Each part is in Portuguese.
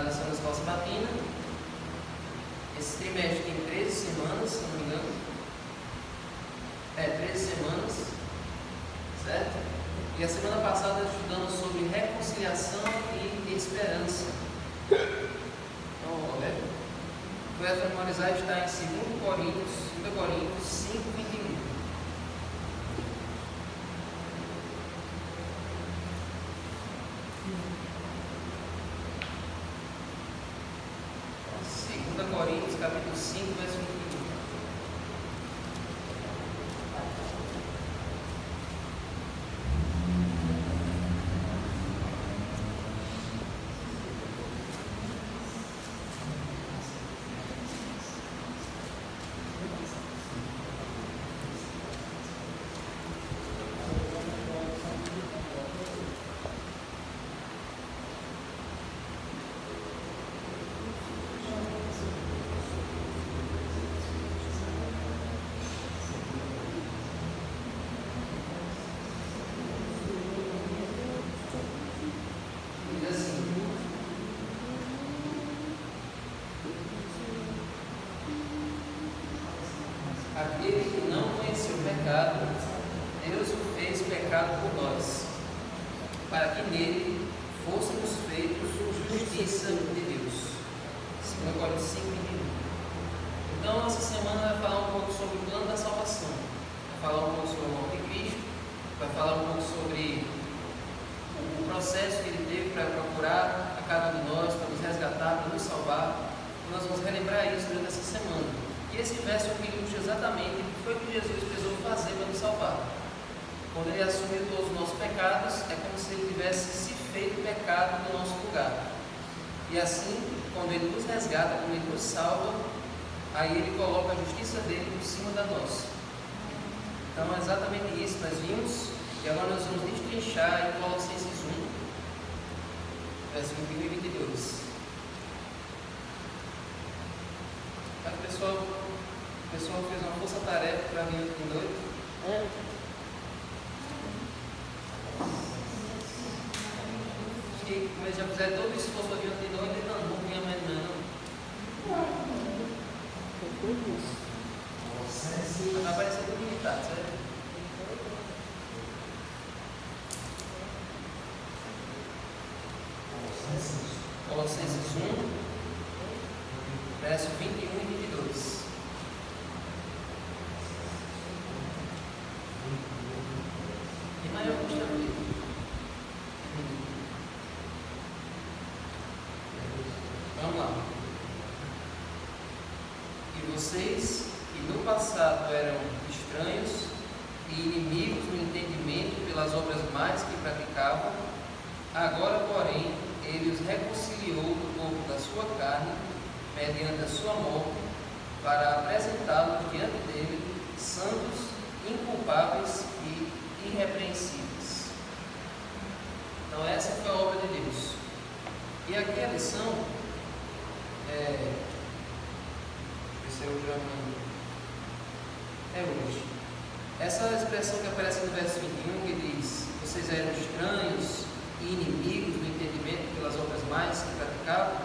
da lição da escola sabatina. Esse trimestre tem 13 semanas, se não me engano. 13 semanas, certo? E a semana passada estudamos sobre reconciliação e esperança. Então, foi a memorizar, está em 2 Coríntios 5, 21. Coríntios, capítulo 5, verso 21. Aquele que não conheceu o pecado, Deus o fez pecado por nós, para que nele fôssemos feitos justiça de Deus. 2 Coríntios 5, 21. Então, essa semana vai falar um pouco sobre o plano da salvação, vai falar um pouco sobre a morte de Cristo, vai falar um pouco sobre o processo que ele teve para procurar a cada um de nós, para nos resgatar, para nos salvar. E nós vamos relembrar isso durante essa semana. E esse verso aqui ilustra exatamente o que foi que Jesus precisou fazer para nos salvar. Quando ele assumiu todos os nossos pecados, é como se ele tivesse se feito pecado no nosso lugar. E assim, quando ele nos resgata, quando ele nos salva, aí ele coloca a justiça dele por cima da nossa. Então é exatamente isso que nós vimos. E agora nós vamos destrinchar em Colossenses 1, verso 21 e 22. O pessoal fez uma força-tarefa para vir ontem de noite. Acho que, como eles já fizeram todo o esforço para vir ontem de noite, não vinha mais não. Está parecendo limitado, certo? Colossenses 1, verso 21 e 22. E maior custa vida. Vamos lá. E vocês, que no passado eram estranhos e inimigos no entendimento pelas obras más que praticavam, agora, porém, ele os reconciliou do corpo da sua carne, mediante a sua morte, para apresentá-los diante dele, santos, inculpáveis e irrepreensíveis. Então essa foi a obra de Deus. E aqui a lição hoje. Essa expressão que aparece no verso 21, que diz: vocês eram estranhos e inimigos do entendimento pelas obras más que praticavam.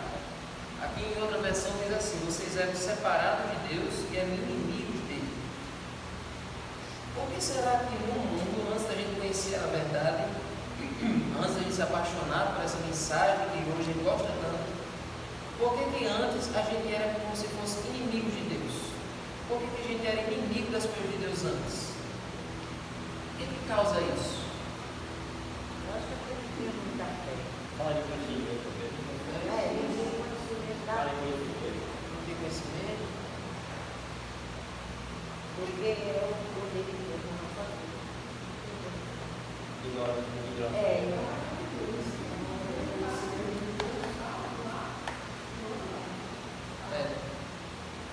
Aqui em outra versão diz assim: vocês eram separados de Deus e eram inimigos dele. Por que será que no mundo, antes da gente conhecer a verdade, antes da gente se apaixonar por essa mensagem que hoje a gente gosta tanto, por que antes a gente era como se fosse inimigo de Deus? Por que a gente era inimigo das coisas de Deus antes? O que causa isso? Eu acho que é porque tinha muita fé. Fala de conhecimento mesmo. Fala de conhecimento. Não tem conhecimento? Porque é o poder de Deus na nossa vida. Ignorância.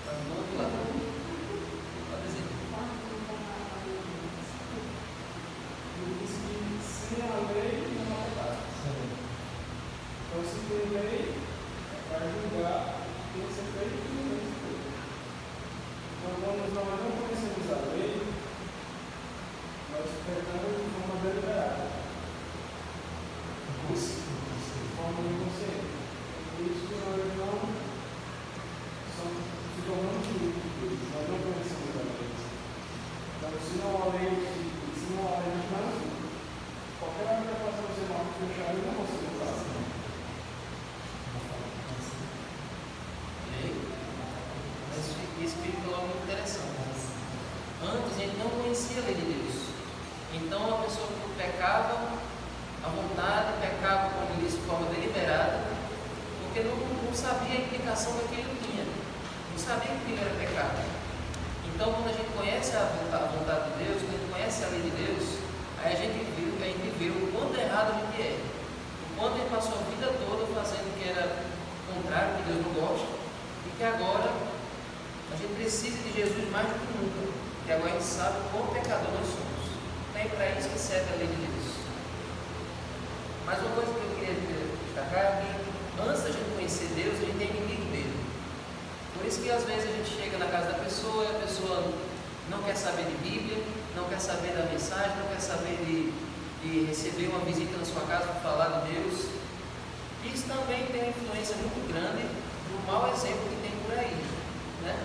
Vamos lá. Pode dizer. Sem a lei não há pecado. Então, se tem lei, vai julgar o que você fez e o que não fez. Então, quando nós não conhecemos a lei, nós pecamos de forma deliberada, de forma inconsciente. Por isso que não conhecia a lei de Deus. Então a pessoa pecava à vontade, pecava, como disse, de forma deliberada, porque não sabia a implicação daquilo que tinha, não sabia que aquilo era pecado. Então, quando a gente conhece a vontade de Deus, quando a gente conhece a lei de Deus, aí a gente vê o quanto errado a gente é, o quanto a gente passou a vida toda fazendo o que era contrário, que Deus não gosta, e que agora a gente precisa de Jesus mais do que nunca, porque agora a gente sabe o quão pecador nós somos. Então é para isso que serve a lei de Deus. Mas uma coisa que eu queria destacar é que antes da gente conhecer Deus, a gente é inimigo dele. Por isso que às vezes a gente chega na casa da pessoa e a pessoa não quer saber de Bíblia, não quer saber da mensagem, não quer saber de receber uma visita na sua casa para falar de Deus. Isso também tem uma influência muito grande do mau exemplo que tem por aí, né?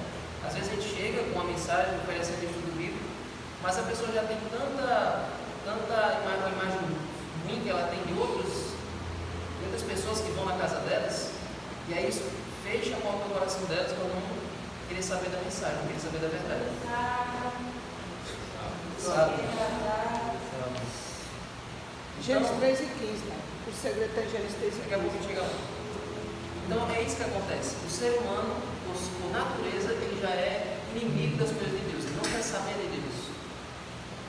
Às vezes a gente chega com uma mensagem, oferecendo estudo bíblico, mas a pessoa já tem tanta imagem ruim que ela tem de outras pessoas que vão na casa delas, e aí isso fecha a porta do coração delas para não querer saber da mensagem, não querer saber da verdade. Sabe? Gênesis 3 e 15, né? O segredo é Gênesis 3 e 15. Daqui a pouco a gente chega lá. Então é isso que acontece. O ser humano, por natureza, ele já é inimigo das coisas de Deus, ele não quer saber de Deus.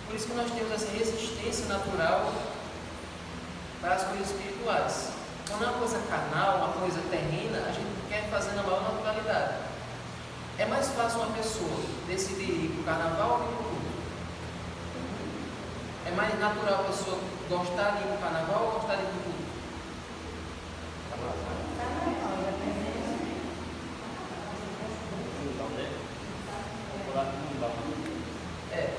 Por isso que nós temos essa resistência natural para as coisas espirituais. Quando é uma coisa carnal, uma coisa terrena, a gente quer fazer na maior naturalidade. É mais fácil uma pessoa decidir ir para o carnaval ou ir para o culto? É mais natural a pessoa gostar de ir para o carnaval ou gostar de ir para o culto?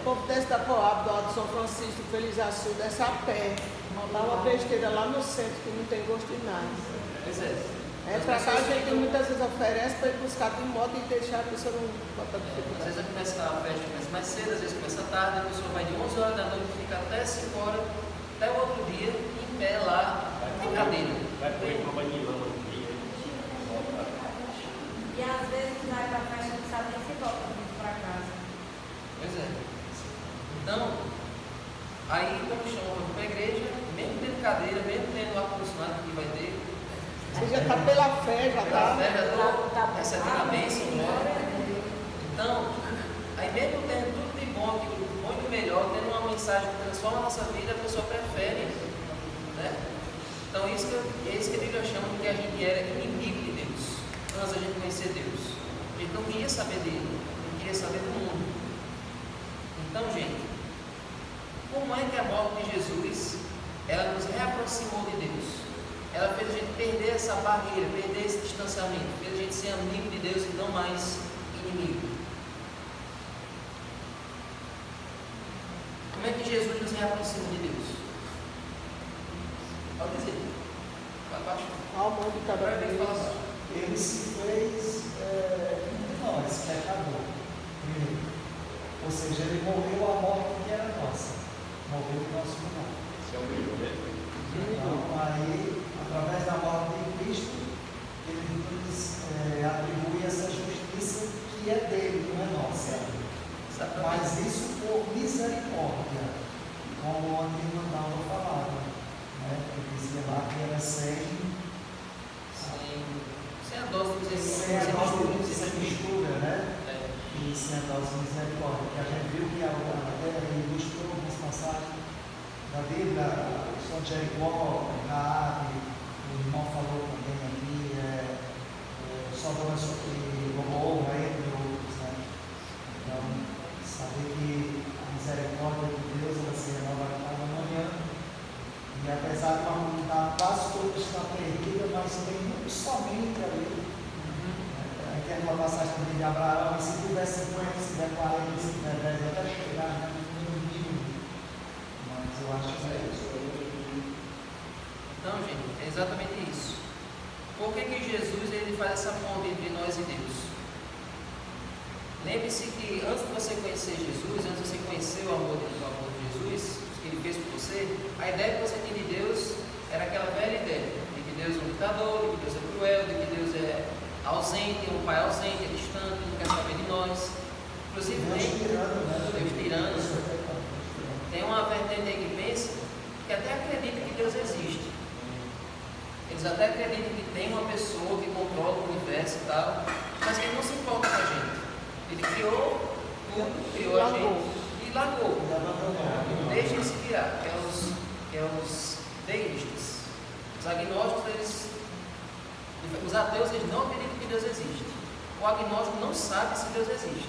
O povo desce da Coab, do Alto de São Francisco, Feliz Açu, desce a pé. Mandar uma besteira lá no centro que não tem gosto de nada. Pois é. Pra cá a gente muitas vezes oferece para ir buscar de moto e deixar a pessoa não botar Às dificuldade. vezes a festa começa mais cedo, às vezes começa tarde, a pessoa vai de 11 horas da noite, fica até 5 horas, até o outro dia, em pé lá, em cadeira. Vai correr para o banho de lama no dia. E às vezes vai para a festa, não sabe nem se volta para casa. Pois é. Então, aí quando chama para a igreja, mesmo tendo cadeira, mesmo tendo ar-condicionado que vai ter, Você já está pela fé, já pela está. fé, já estou recebendo a bênção, glória. Então, aí mesmo tendo tudo de bom, aquilo muito melhor, tendo uma mensagem que transforma a nossa vida, a pessoa prefere, né? Então, é isso que a Bíblia chama de que a gente era inimigo de Deus, antes da gente conhecer Deus. A gente não queria saber dele, não queria saber do mundo. Então, gente, como é que a morte de Jesus, ela nos reaproximou de Deus? Ela fez a gente perder essa barreira, perder esse distanciamento, fez a gente ser amigo de Deus e não mais inimigo. Como é que Jesus nos reaproxima de Deus? Pode dizer. Vai baixo. Ao mundo de cada Vai falar vez. baixo. Ele se fez nós, pecador, primeiro. Ou seja, ele morreu a morte que era nossa, morreu o nosso lugar. Esse é o melhor, né? Então, aí, através da morte de Cristo, ele nos atribui essa justiça que é dele, não é nossa. Mas isso por misericórdia, como o antigo Manuel falava, né? Que dizia lá que era sem a dose de mistura, né? É. E sem a dose de misericórdia. Que a gente viu que ele ilustrou algumas passagens da Bíblia, o São Jericó, Raabe, o irmão falou também aqui, Sodoma e Gomorra, entre outros, né? Então, saber que a misericórdia de Deus ela se renova a cada manhã. E apesar de a humanidade quase toda estar perdida, mas tem muito somente ali. Aí tem uma passagem também de Abraão, e se tiver 50, se tiver 40, se tiver 10, até chegar no mínimo. Mas eu acho que é isso. Então, gente, é exatamente isso. Por que Jesus ele faz essa ponte entre nós e Deus? Lembre-se que antes de você conhecer Jesus, antes de você conhecer o amor de Jesus, que ele fez por você, a ideia que você tinha de Deus era aquela velha ideia de que Deus é um ditador, de que Deus é cruel, de que Deus é ausente, é um pai ausente, é distante, não quer saber de nós. Inclusive Deus tem tirando. tem uma vertente aí que pensa que até acredita que Deus existe. Eles até acreditam que tem uma pessoa que controla o universo e tal, mas que ele não se importa com a gente. Ele criou tudo, criou a gente e largou. Deixa ele se virar, que é os deístas. Os agnósticos, os ateus, eles não acreditam que Deus existe. O agnóstico não sabe se Deus existe.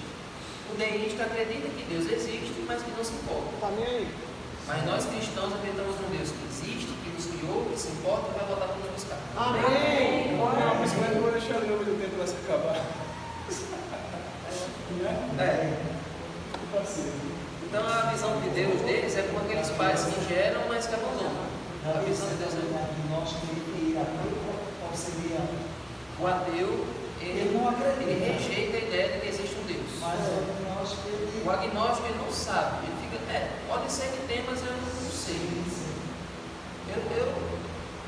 O deísta acredita que Deus existe, mas que não se importa. Tá nem aí. Mas nós cristãos acreditamos num Deus que existe, que nos criou, que se importa e vai voltar para nos buscar. Amém. Não, mas como é que eu vou deixar o número do tempo para se acabar? É. Parceiro. Então a visão de Deus deles é como aqueles pais que geram, mas que abandonam. A visão de Deus é o ateu, ele não acredita. Ele rejeita a ideia de que existe um Deus. Mas O agnóstico ele não sabe. Ele fica, pode ser que tem, mas eu não sei.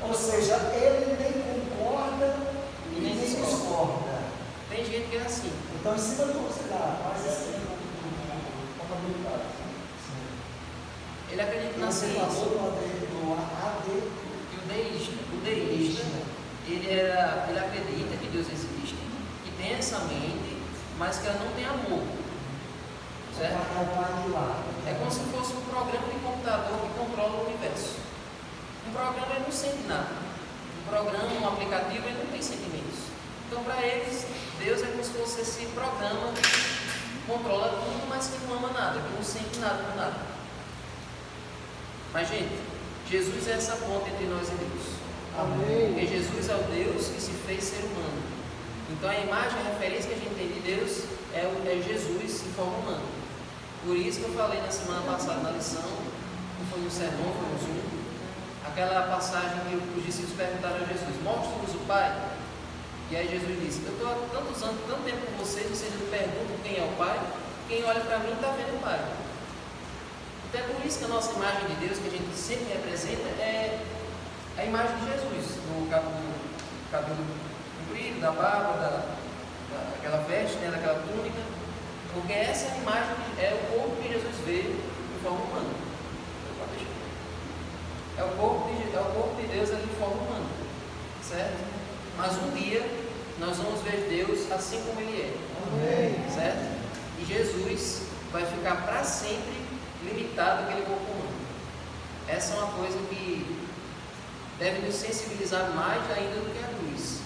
Ou seja, ele nem concorda e nem discorda. discorda. Tem gente que é assim. Então, em cima do sei lá, mas assim, Ele acredita na você ciência. falou do AD. E o deísta, ele acredita que Deus existe, que tem essa mente, mas que ela não tem amor. Certo? É como se fosse um programa de computador que controla o universo. Um programa ele não sente nada. Um programa, um aplicativo, ele não tem sentimentos. Então, para eles, Deus é como se fosse esse programa que controla tudo, mas que não ama nada, que não sente nada por nada. Mas, gente, Jesus é essa ponte entre nós e Deus. Amém. Porque Jesus é o Deus que se fez ser humano. Então, a imagem, a referência que a gente tem de Deus é Jesus em forma humana. Por isso que eu falei na semana passada na lição, não foi no sermão, foi no Zoom, aquela passagem que os discípulos perguntaram a Jesus: mostra-nos o Pai. E aí Jesus disse: eu estou há tantos anos, tanto tempo com vocês me perguntam quem é o Pai. Quem olha para mim está vendo o Pai. Então é por isso que a nossa imagem de Deus, que a gente sempre representa, é a imagem de Jesus, no cabelo comprido, da barba, daquela veste, daquela túnica. Porque essa imagem é o corpo que Jesus veio em forma humana. É o corpo de Deus ali em forma humana. Certo? Mas um dia nós vamos ver Deus assim como Ele é. Amém. Certo? E Jesus vai ficar para sempre limitado àquele corpo humano. Essa é uma coisa que deve nos sensibilizar mais ainda do que a cruz.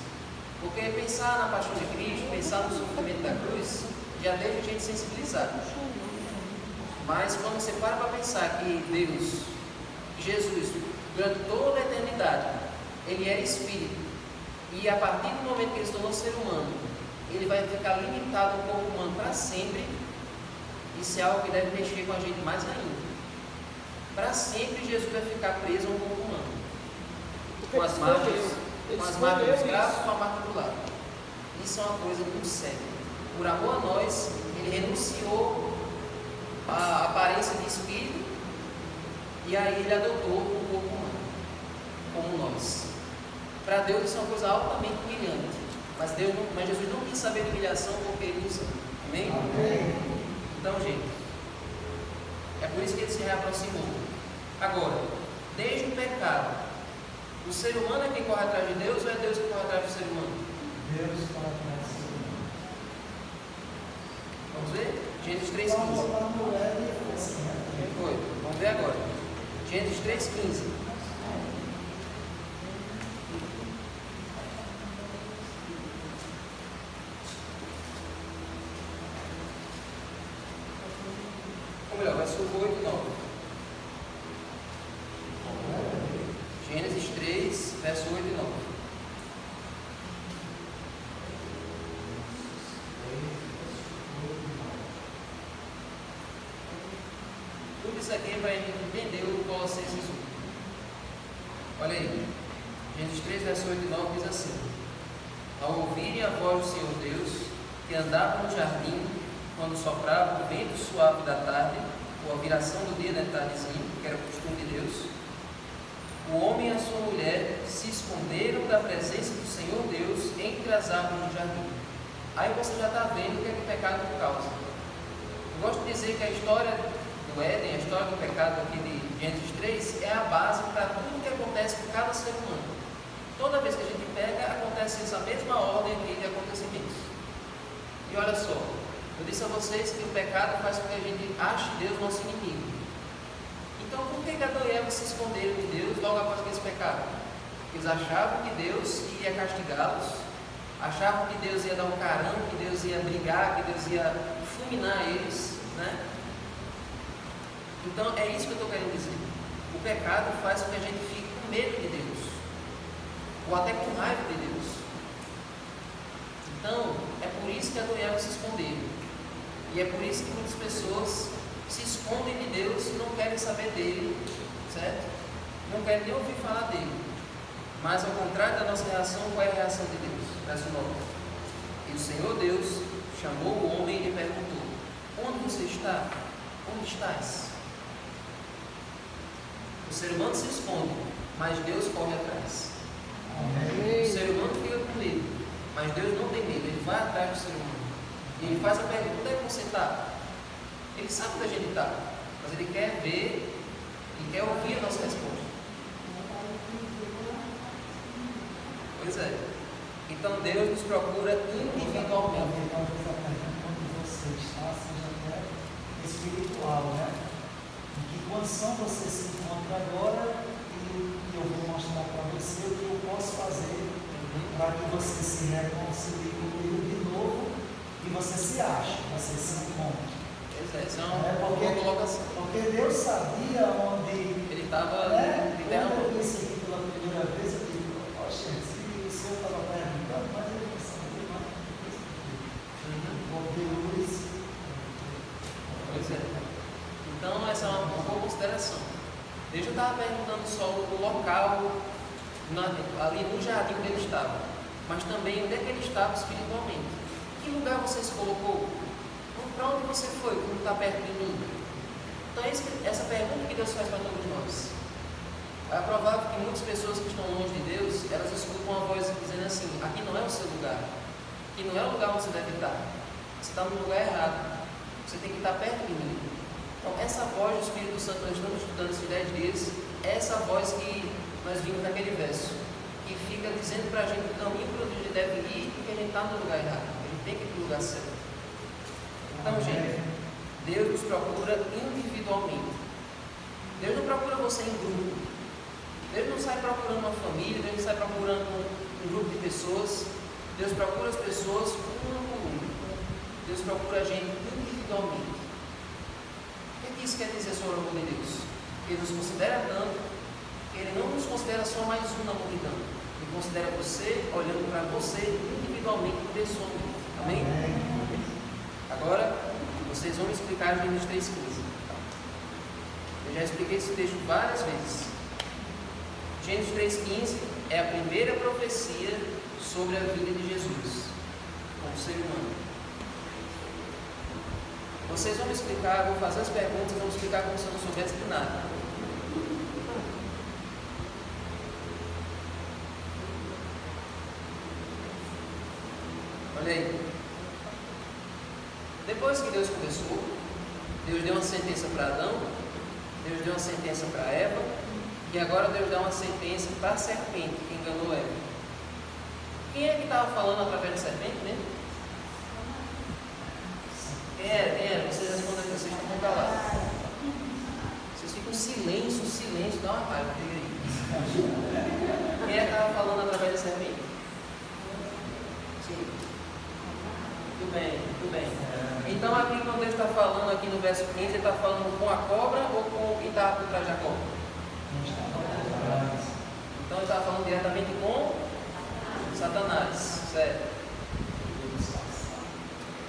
Porque pensar na paixão de Cristo, pensar no sofrimento da cruz, já deixa a gente sensibilizado. Mas quando você para pensar que Deus, Jesus, durante toda a eternidade, Ele era Espírito, e a partir do momento que Ele se tornou ser humano, Ele vai ficar limitado ao corpo humano para sempre, isso é algo que deve mexer com a gente mais ainda. Para sempre Jesus vai ficar preso ao corpo humano, com as marcas dos braços, com a marca do lado. Isso é uma coisa muito séria. Por amor a nós, Ele renunciou à aparência de espírito e aí Ele adotou um corpo humano, como nós. Para Deus isso é uma coisa altamente humilhante, mas Jesus não quis saber de humilhação porque Ele nos ama. Amém? Amém. Então, gente, é por isso que Ele se reaproximou. Agora, desde o pecado, o ser humano é quem corre atrás de Deus ou é Deus que corre atrás do ser humano? Deus para trás. Vamos ver? Gênesis 3,15. Foi. Vamos ver agora. Gênesis 3,15. Ou melhor, verso 8 e 9. Gênesis 3, verso 8 e 9. Tudo isso aqui é para a gente entender o Colossenses 1. Olha aí. Gênesis 3, verso 8 e 9 diz assim: ao ouvirem a voz do Senhor Deus, que andava no jardim, quando soprava o vento suave da tarde, ou a viração do dia da tardezinha, que era o costume de Deus, o homem e a sua mulher se esconderam da presença do Senhor Deus entre as árvores do jardim. Aí você já está vendo o que é que o pecado causa. Eu gosto de dizer que a história do Éden, a história do pecado aqui de Gênesis 3, é a base para tudo que acontece com cada ser humano. Toda vez que a gente pega, acontece essa mesma ordem aqui de acontecimentos. E olha só, eu disse a vocês que o pecado faz com que a gente ache Deus nosso inimigo. Então, por que Adão e Eva se esconderam de Deus logo após esse pecado? Eles achavam que Deus ia castigá-los, achavam que Deus ia dar um carão, que Deus ia brigar, que Deus ia fulminar eles, né? Então, é isso que eu estou querendo dizer. O pecado faz com que a gente fique com medo de Deus, ou até com raiva de Deus. Então, é por isso que Adão e Eva se esconderam. E é por isso que muitas pessoas se escondem de Deus e não querem saber dele, certo? Não querem nem ouvir falar dele. Mas ao contrário da nossa reação, qual é a reação de Deus? Verso 9. E o Senhor Deus chamou o homem e lhe perguntou: onde você está? Onde estás? O ser humano se esconde, mas Deus corre atrás. Amém. O ser humano fica com medo, mas Deus não tem medo, Ele vai atrás do ser humano. E Ele faz a pergunta: onde é que você está? Ele sabe onde a gente está, mas Ele quer ver e quer ouvir a nossa resposta. Pois é. Então Deus nos procura individualmente. Então, quando você está, seja até espiritual, né? Em que condição você se encontra agora, e eu vou mostrar para você o que eu posso fazer para que você se reconcilie comigo de novo e você se ache, você se encontre. Pois é, isso é uma boa colocação. Porque Deus sabia onde Ele estava Quando eu vi isso aqui pela primeira vez, eu digo: poxa, se o Senhor estava perguntando, mas ele não sabia mais porque luz. Pois é. Então, essa é uma boa consideração. Deus não estava perguntando só o local, ali no jardim onde ele estava, mas também onde é que ele estava espiritualmente. Que lugar você se colocou? Para onde você foi quando está perto de mim? Então, essa pergunta que Deus faz para todos nós. É provável que muitas pessoas que estão longe de Deus, elas escutam uma voz dizendo assim: aqui não é o seu lugar, aqui não é o lugar onde você deve estar, você está no lugar errado, você tem que estar perto de mim. Então, essa voz do Espírito Santo, nós estamos estudando esses 10 dias, é essa voz que nós vimos naquele verso, que fica dizendo para a gente o caminho para onde a gente deve ir e que a gente está no lugar errado, a gente tem que ir para o lugar certo. Então, gente, Deus nos procura individualmente. Deus não procura você em grupo. Deus não sai procurando uma família, Deus não sai procurando um grupo de pessoas. Deus procura as pessoas uma por uma. Deus procura a gente individualmente. O que isso quer dizer sobre o amor de Deus? Ele nos considera tanto, que Ele não nos considera só mais um na multidão. Ele considera você, olhando para você individualmente, pessoalmente. Amém? Agora, vocês vão me explicar em Gênesis 3,15. Eu já expliquei esse texto várias vezes. Gênesis 3,15 é a primeira profecia sobre a vida de Jesus como ser humano. Vocês vão me explicar, eu vou fazer as perguntas, vão me explicar como se eu não soubesse de nada. Olha aí. Depois que Deus começou, Deus deu uma sentença para Adão, Deus deu uma sentença para Eva, e agora Deus dá uma sentença para a serpente que enganou Eva. Quem é que estava falando através da serpente mesmo? Quem era? Vocês respondem aqui, vocês estão calados. Vocês ficam silêncio, dá uma raiva, diga aí. Quem é que estava falando através da serpente? Sim. Muito bem. Então aqui quando Deus está falando aqui no verso 15, ele está falando com a cobra ou com quem estava por trás da cobra? Então ele estava falando diretamente com Satanás, certo?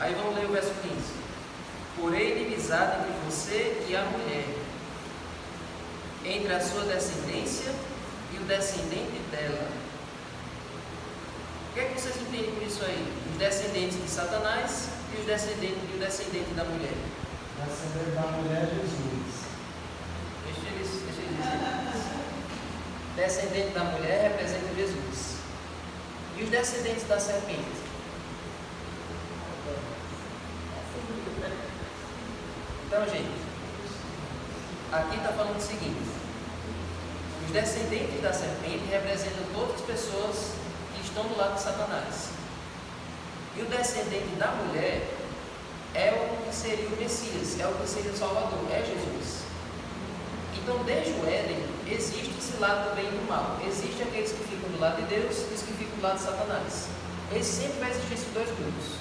Aí vamos ler o verso 15. Porém inimizade entre você e a mulher, entre a sua descendência e o descendente dela. O que é que vocês entendem por isso aí? Os descendentes de Satanás e o descendente da mulher. O descendente da mulher é Jesus. Deixa eles dizer. Descendente da mulher representa Jesus. E os descendentes da serpente? Então, gente, aqui está falando o seguinte: os descendentes da serpente representam todas as pessoas que estão do lado de Satanás. E o descendente da mulher é o que seria o Messias, é o que seria o Salvador, é Jesus. Então, desde o Éden, existe esse lado do bem e do mal. Existem aqueles que ficam do lado de Deus e os que ficam do lado de Satanás. Sempre vai existir esses dois grupos.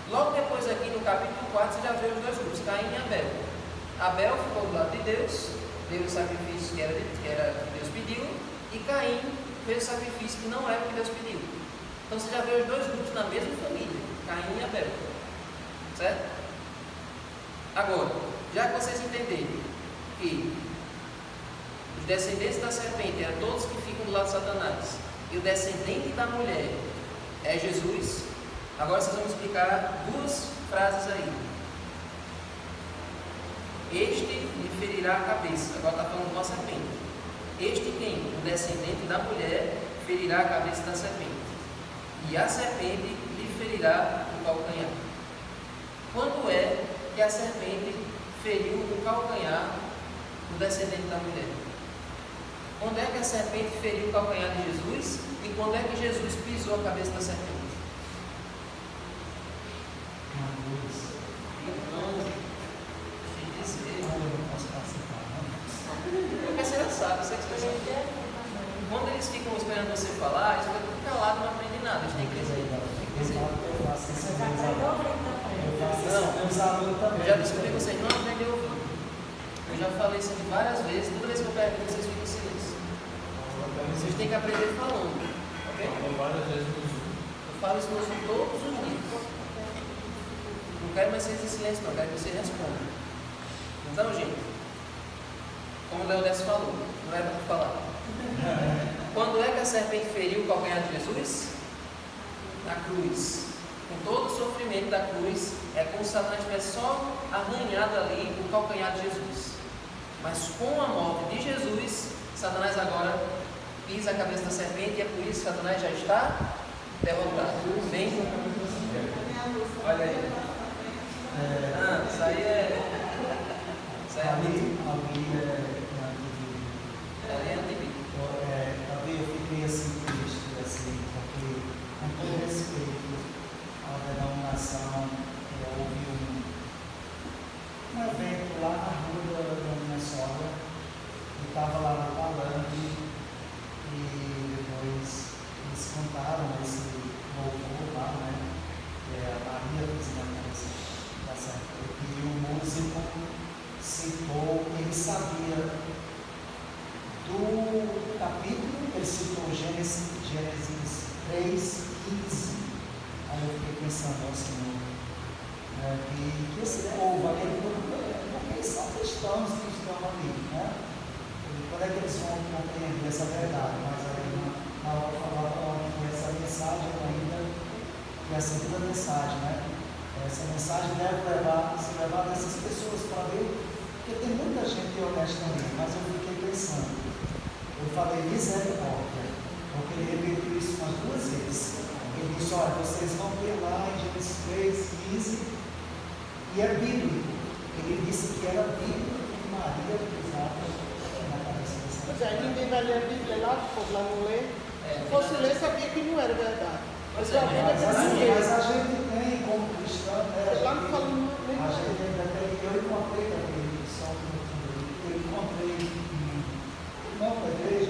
Logo depois, aqui no capítulo 4, você já vê os dois grupos, Caim e Abel. Abel ficou do lado de Deus, deu o sacrifício que era que Deus pediu, e Caim fez o sacrifício que não era o que Deus pediu. Então você já vê os dois grupos na mesma família, Caim e Abel. Certo? Agora, já que vocês entenderam que os descendentes da serpente eram todos que ficam do lado de Satanás, e o descendente da mulher é Jesus, agora vocês vão explicar duas frases aí. Este lhe ferirá a cabeça. Agora está falando de uma serpente. Este quem? O descendente da mulher ferirá a cabeça da serpente. E a serpente lhe ferirá o calcanhar. Quando é que a serpente feriu o calcanhar do descendente da mulher? Quando é que a serpente feriu o calcanhar de Jesus? E quando é que Jesus pisou a cabeça da serpente? Porque você já sabe, você quando eles ficam esperando você falar, eles ficam tudo calados, não aprendem nada, eles têm que dizer. Eu já descobri que vocês não aprendem a ouvir. Eu já falei isso aqui várias vezes, toda vez que eu pergunto, vocês ficam em silêncio. Vocês têm que aprender falando, ok? Eu falo isso no Zoom todos os dias. Não quero mais vocês em silêncio, não, quero que vocês respondam. Então, gente, como o Leodécio falou, não era para falar. Quando é que a serpente feriu o calcanhar de Jesus? Na cruz. Com todo o sofrimento da cruz, é como se Satanás tivesse só arranhado ali o calcanhar de Jesus. Mas com a morte de Jesus, Satanás agora pisa a cabeça da serpente, e é por isso que Satanás já está derrotado. Bem? Olha aí. Isso aí é. Eu fiquei assim triste, assim, porque com todo respeito à denominação, houve um evento lá na rua da minha sogra, eu estava lá no palanque e depois eles contaram esse louvor lá, né? A Maria da Serpente, e o músico citou, ele sabia do capítulo, ele citou Gênesis 3:15. Aí eu fiquei pensando, Senhor, que esse povo ali, porque eles são cristãos que estão ali, né? E quando é que eles vão compreender essa verdade? Mas aí na hora eu falava que essa mensagem ainda, que é a segunda mensagem, né? Essa mensagem deve ser levada a essas pessoas para ver, porque tem muita gente honesta ali, mas eu fiquei pensando. Eu falei misericórdia, porque ele repetiu isso umas duas vezes. Ele disse, olha, vocês vão ter lá em Gênesis 3:15, e é bíblico. Ele disse que era bíblico que Maria pisava na cabeça dessa. Mas aí ninguém vai ler a Bíblia lá, o povo lá não lê. Se fosse ler, sabia que não era verdade. Mas Mas a gente tem como cristão, né? Lá não fala nem a gente ainda tem, eu encontrei também, eu encontrei não da igreja,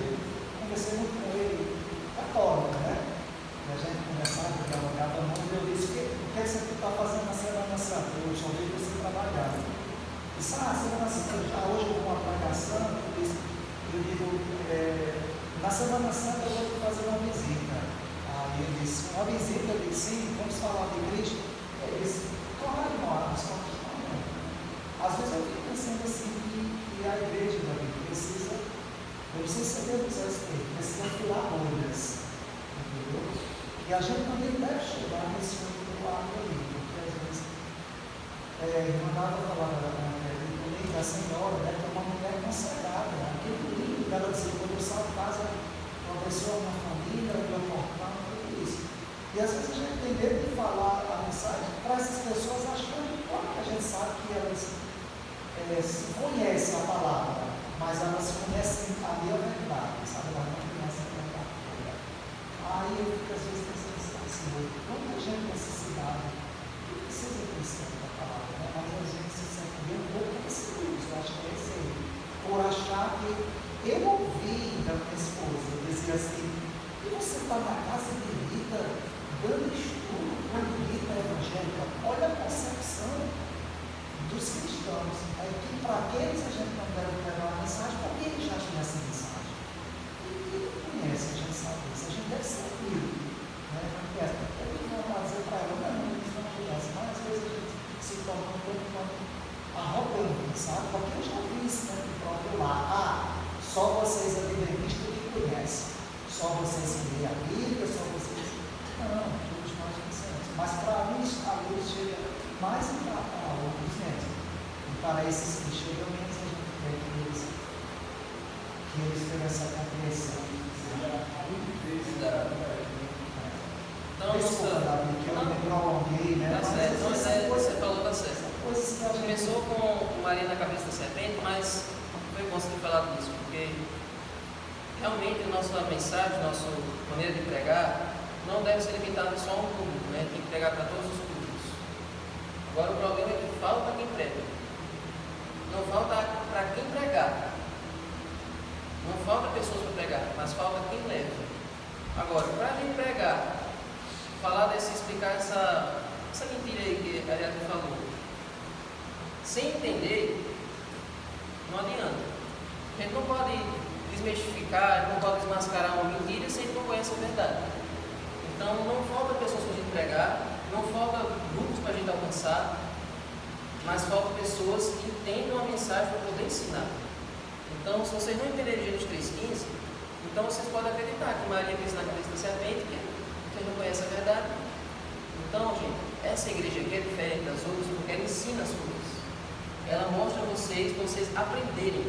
conversei muito com ele, católico, né? E a gente conversava, dialogava muito, e eu disse, o que você está fazendo na Semana Santa? Eu só vi você trabalhar. Ele disse, Semana Santa, hoje eu vou uma pregação, eu digo, na Semana Santa eu vou te fazer uma visita. Aí ele disse, uma visita? Eu disse, sim, vamos falar de Cristo. Ele disse, claro, não, às vezes eu fico pensando assim, que a igreja da vida precisa. Eu não sei se você deve usar esse termo, precisa filar bolhas, entendeu? E a gente também deve chegar nesse outro lado ali, porque às vezes, irmã Nada falava da senhora, né, que é uma mulher consagrada, aquele lindo, ela dizia, quando eu saio de casa, eu abençoo uma família, meu portão, tudo isso. E às vezes a gente tem medo de falar a mensagem para essas pessoas, achando que a gente sabe que elas conhecem a palavra, mas elas conhecem a minha verdade, sabe? Elas não conhecem a verdade. Aí eu fico às vezes pensando assim, quanta gente necessidade, não precisa conhecer a palavra, né? Mas a gente se sente bem um pouco receoso, eu acho que é esse aí, por achar que eu ouvi da minha esposa dizer assim, e você está na casa de Rita, dando estudo com Rita evangélica, olha a concepção dos cristãos, é que para aqueles a gente não deve levar a mensagem, porque eles já tinham essa mensagem. E quem conhece, a gente sabe isso, a gente deve ser humilde, né? Eu não vou dizer para ela, não, eles não conhecem, mas às vezes a gente se torna um pouco arrogante, sabe? Porque eu já vi isso, né? Próprio lá, só vocês adventistas que conhecem, só vocês que leem a Bíblia, só vocês. Não, todos nós conhecemos. Mas para mim, a luz chega mais para outros, né? E para esses que chegam menos, a gente vê que eles têm essa compreensão. Então, desculpa, Davi, que eu me prolonguei, né? Tá certo, não, você falou, tá certo. Coisas que a gente Começou com Maria na cabeça da serpente, mas foi bom você ter falado disso, porque realmente a nossa mensagem, a nossa maneira de pregar, não deve ser limitada só a um público, né? Tem que pregar para todos os públicos. Agora o problema é que falta quem prega. Não falta para quem pregar. Não falta pessoas para pregar, mas falta quem leva. Agora, para a gente pregar, falar explicar essa mentira aí que a Ariadne falou, sem entender, não adianta. A gente não pode desmistificar, não pode desmascarar uma mentira se a gente não conhece a verdade. Então, não falta pessoas para a gente pregar, não falta grupos para a gente alcançar, mas falta pessoas que entendam a mensagem para poder ensinar. Então, se vocês não entenderem Gênesis 3,15, então vocês podem acreditar que Maria pisa na cabeça da serpente, porque não conhece a verdade. Então, gente, essa igreja aqui é diferente das outras porque ela ensina as coisas. Ela mostra a vocês para vocês aprenderem.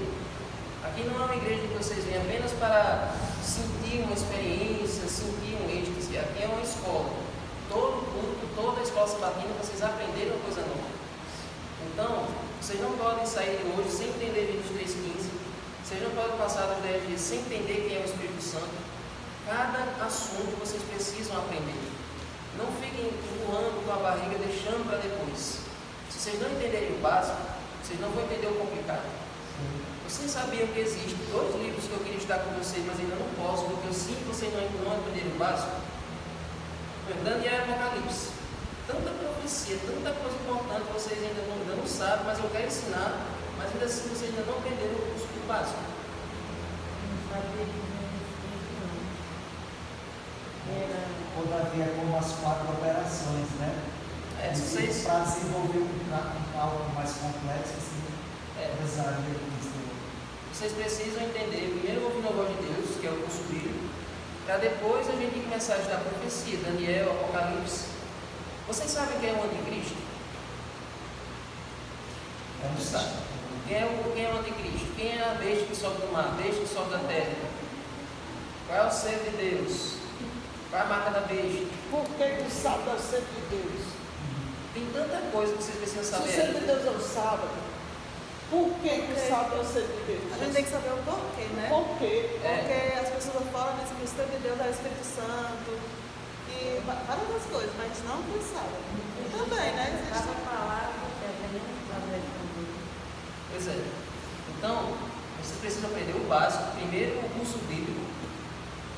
Aqui não é uma igreja que vocês vêm apenas para sentir uma experiência, sentir um êxtase. Aqui é uma escola. Todo culto, toda a escola sabatina, vocês aprenderam uma coisa nova. Então, vocês não podem sair de hoje sem entender Gênesis 3,15. Vocês não podem passar dos 10 dias sem entender quem é o Espírito Santo. Cada assunto vocês precisam aprender. Não fiquem empurrando com a barriga, deixando para depois. Se vocês não entenderem o básico, vocês não vão entender o complicado. Vocês sabiam que existem 2 livros que eu queria estudar com vocês, mas ainda não posso, porque eu sinto que vocês não entenderam o básico? Daniel e Apocalipse. Tanta profecia, tanta coisa importante que vocês ainda não sabem, mas eu quero ensinar, mas ainda assim vocês ainda não entenderam o básico. O Davi é como as 4 operações, né? Para desenvolver algo mais complexo, assim, vocês precisam entender, primeiro ouvir a voz de Deus, que é o curso bíblico, para depois a gente começar a estudar profecia, Daniel, Apocalipse. Vocês sabem quem é o anticristo? Não sabe. Quem é o anticristo? Quem é a besta que sobe do mar, besta que sobe da terra? Qual é o ser de Deus? Qual é a marca da besta? Por que o sábado é o ser de Deus? Tem tanta coisa que vocês precisam saber. Se o ser de Deus é o sábado, por que o sábado é o ser de Deus? A gente tem que saber o porquê, né? Por quê? Porque as pessoas falam que o ser de Deus é o Espírito Santo e várias outras coisas, mas não que o sábado. E também, né? Cada palavra tem um problema. Pois é. Então, vocês precisam aprender o básico, primeiro o curso bíblico,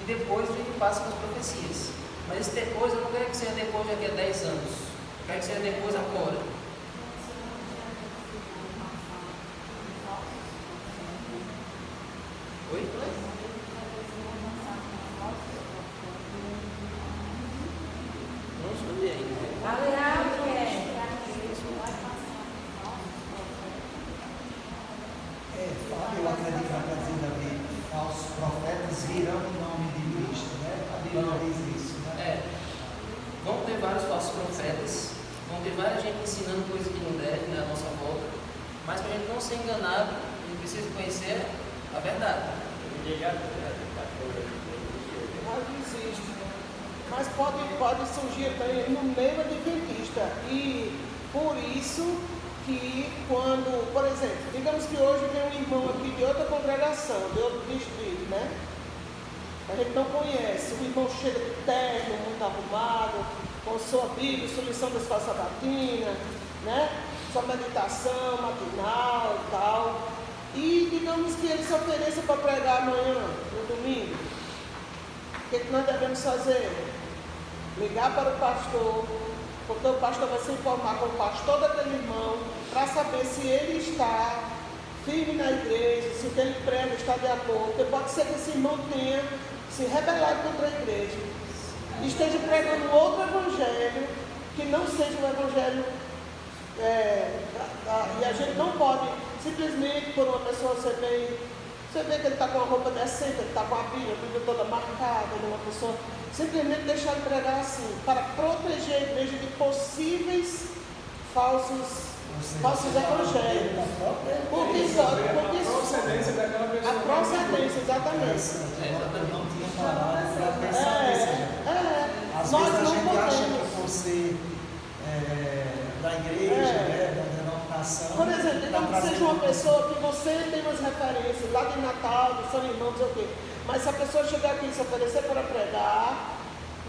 e depois a gente passa para as profecias. Mas esse depois, eu não quero que seja depois daqui a 10 anos. Eu quero que seja depois agora. Oi? Não escolhi ainda. Aliás, eu acredito que vai dizer, Davi, falsos profetas virão em nome de Cristo, né? A Bíblia diz isso, né? Vão ter vários falsos profetas, vão ter várias gente ensinando coisas que não devem na nossa volta, mas para a gente não ser enganado, a gente precisa conhecer a verdade. Mas existe. Mas pode surgir também no meio adventista. E por isso que quando, por exemplo, digamos que hoje tem um irmão aqui de outra congregação, de outro distrito, né? A gente não conhece, o irmão chega de terno, muito arrumado, com sua Bíblia, sua lição da escola sabatina, né? Sua meditação matinal e tal. E digamos que ele se ofereça para pregar amanhã, no domingo. O que nós devemos fazer? Ligar para o pastor, porque o pastor vai se informar com o pastor daquele irmão, para saber se ele está firme na igreja, se o que ele prega está de acordo. Porque pode ser que esse irmão tenha se rebelado contra a igreja, esteja pregando outro evangelho, que não seja um evangelho, e a gente não pode simplesmente por uma pessoa você vê que ele está com uma roupa decente, ele está com a Bíblia toda marcada, ele é uma pessoa, simplesmente deixar ele pregar assim, para proteger a igreja de possíveis falsos evangelhos. Porque a procedência daquela pessoa. A procedência, exatamente. Eu não tinha parado para pensar nisso. Às vezes a gente acha que você da igreja, da denominação. Por exemplo, digamos que seja uma pessoa que você tem umas referências lá de Natal, do São Irmão, não sei o quê. Mas se a pessoa chegar aqui e se oferecer para pregar,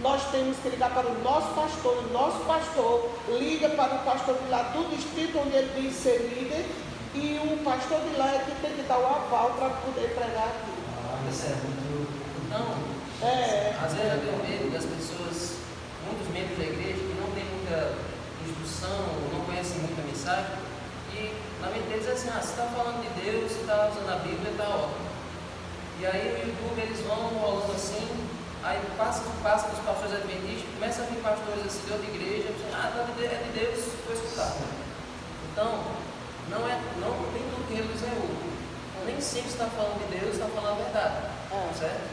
nós temos que ligar para o nosso pastor. O nosso pastor liga para o pastor de lá do distrito onde ele diz ser líder. E o pastor de lá é que tem que dar o aval para poder pregar aqui. Isso é muito. Não. Às vezes eu tenho medo das pessoas, muitos membros da igreja, que não têm muita instrução, não conhecem muita mensagem, e na mente deles é assim, se está falando de Deus, se está usando a Bíblia, está ótimo. E aí no YouTube eles vão rolando assim, aí passa dos pastores adventistas, começa a vir pastores assim de outra igreja, é de Deus, vou escutar. Então, não tem tudo que reduz é ouro. Nem sempre está falando de Deus, está falando a verdade. Certo?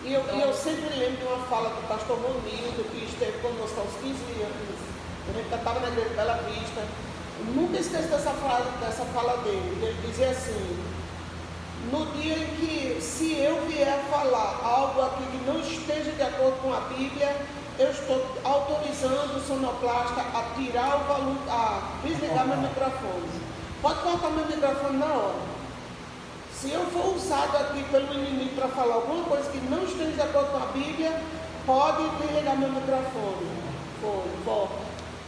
E eu sempre lembro de uma fala do pastor Monildo, que esteve conosco há uns 15 anos. A gente estava na igreja de Bela Vista. Eu nunca esqueço dessa fala dele. Ele dizia assim: no dia em que, se eu vier a falar algo aqui que não esteja de acordo com a Bíblia, eu estou autorizando o sonoplasta a tirar o volume, a desligar meu microfone. Pode cortar meu microfone na hora. Se eu for usado aqui pelo inimigo para falar alguma coisa que não esteja de acordo com a Bíblia, pode desligar meu microfone. Volta.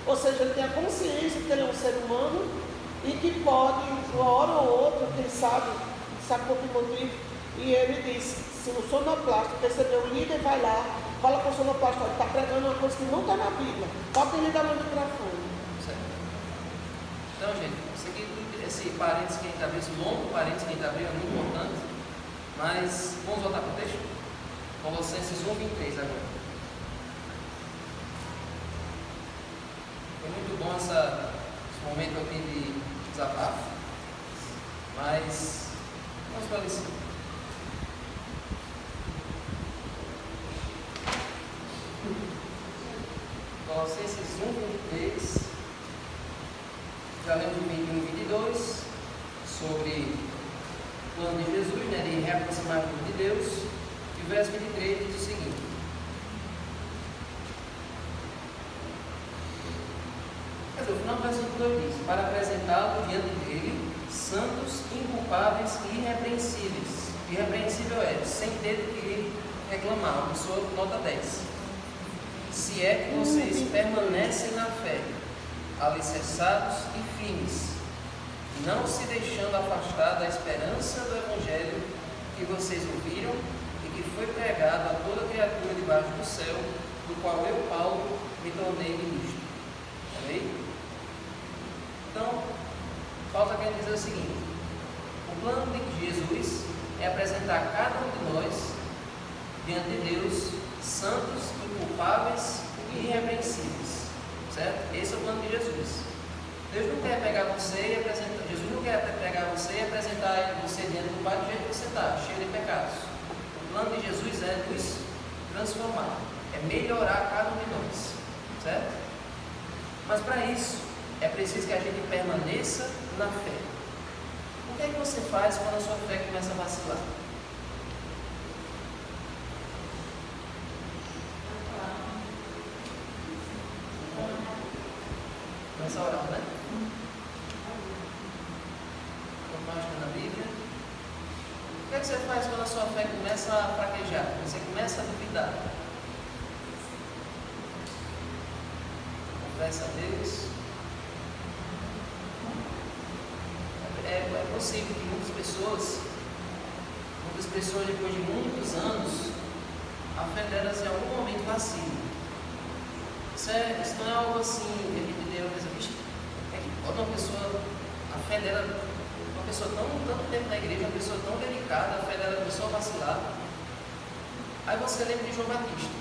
Ou seja, ele tem a consciência que ele é um ser humano e que pode, uma hora ou outra, quem sabe por que motivo, e ele diz, se o sonoplasta perceber o líder, vai lá, fala com o sonoplasta, está pregando uma coisa que não está na Bíblia, pode desligar meu microfone. Certo. Então, gente, esse parênteses que a gente abriu, esse longo parênteses que a gente abriu é muito importante, mas vamos voltar para o texto? Colossenses 1:23 agora. Foi muito bom esse momento aqui de desabafo, mas vamos para a lição. Colossenses 1:23. Já lemos o 21 e 22 sobre o plano de Jesus, de reaproximar o povo de Deus. E o verso 23 diz o seguinte: o final do versículo 2 diz: para apresentá-lo diante dele, santos, inculpáveis e irrepreensíveis. Irrepreensível é, sem ter do que reclamar, uma pessoa nota 10. Se é que vocês permanecem na fé, alicerçados e firmes, não se deixando afastar da esperança do Evangelho que vocês ouviram e que foi pregado a toda criatura debaixo do céu, do qual eu, Paulo, me tornei ministro. Amém? Então, Paulo está querendo dizer o seguinte: o plano de Jesus é apresentar cada um de nós diante de Deus santos, inculpáveis e irrepreensíveis. Certo? Esse é o plano de Jesus. Deus não quer pegar você e apresentar. Jesus não quer pegar você e apresentar você diante do Pai do jeito que você está, cheio de pecados. O plano de Jesus é nos transformar, é melhorar cada um de nós. Certo? Mas para isso, é preciso que a gente permaneça na fé. O que é que você faz quando a sua fé começa a vacilar? Começa a orar, né? mágica na Bíblia. O que é que você faz quando a sua fé começa a fraquejar? Quando você começa a duvidar? Confessa a Deus. É possível que muitas pessoas, depois de muitos anos, a fé delas em algum momento vacila. Isso não é algo assim que a gente deu, é que quando uma pessoa, a fé dela, uma pessoa tanto tempo na igreja, uma pessoa tão delicada, a fé dela começou a vacilar. Aí você lembra de João Batista.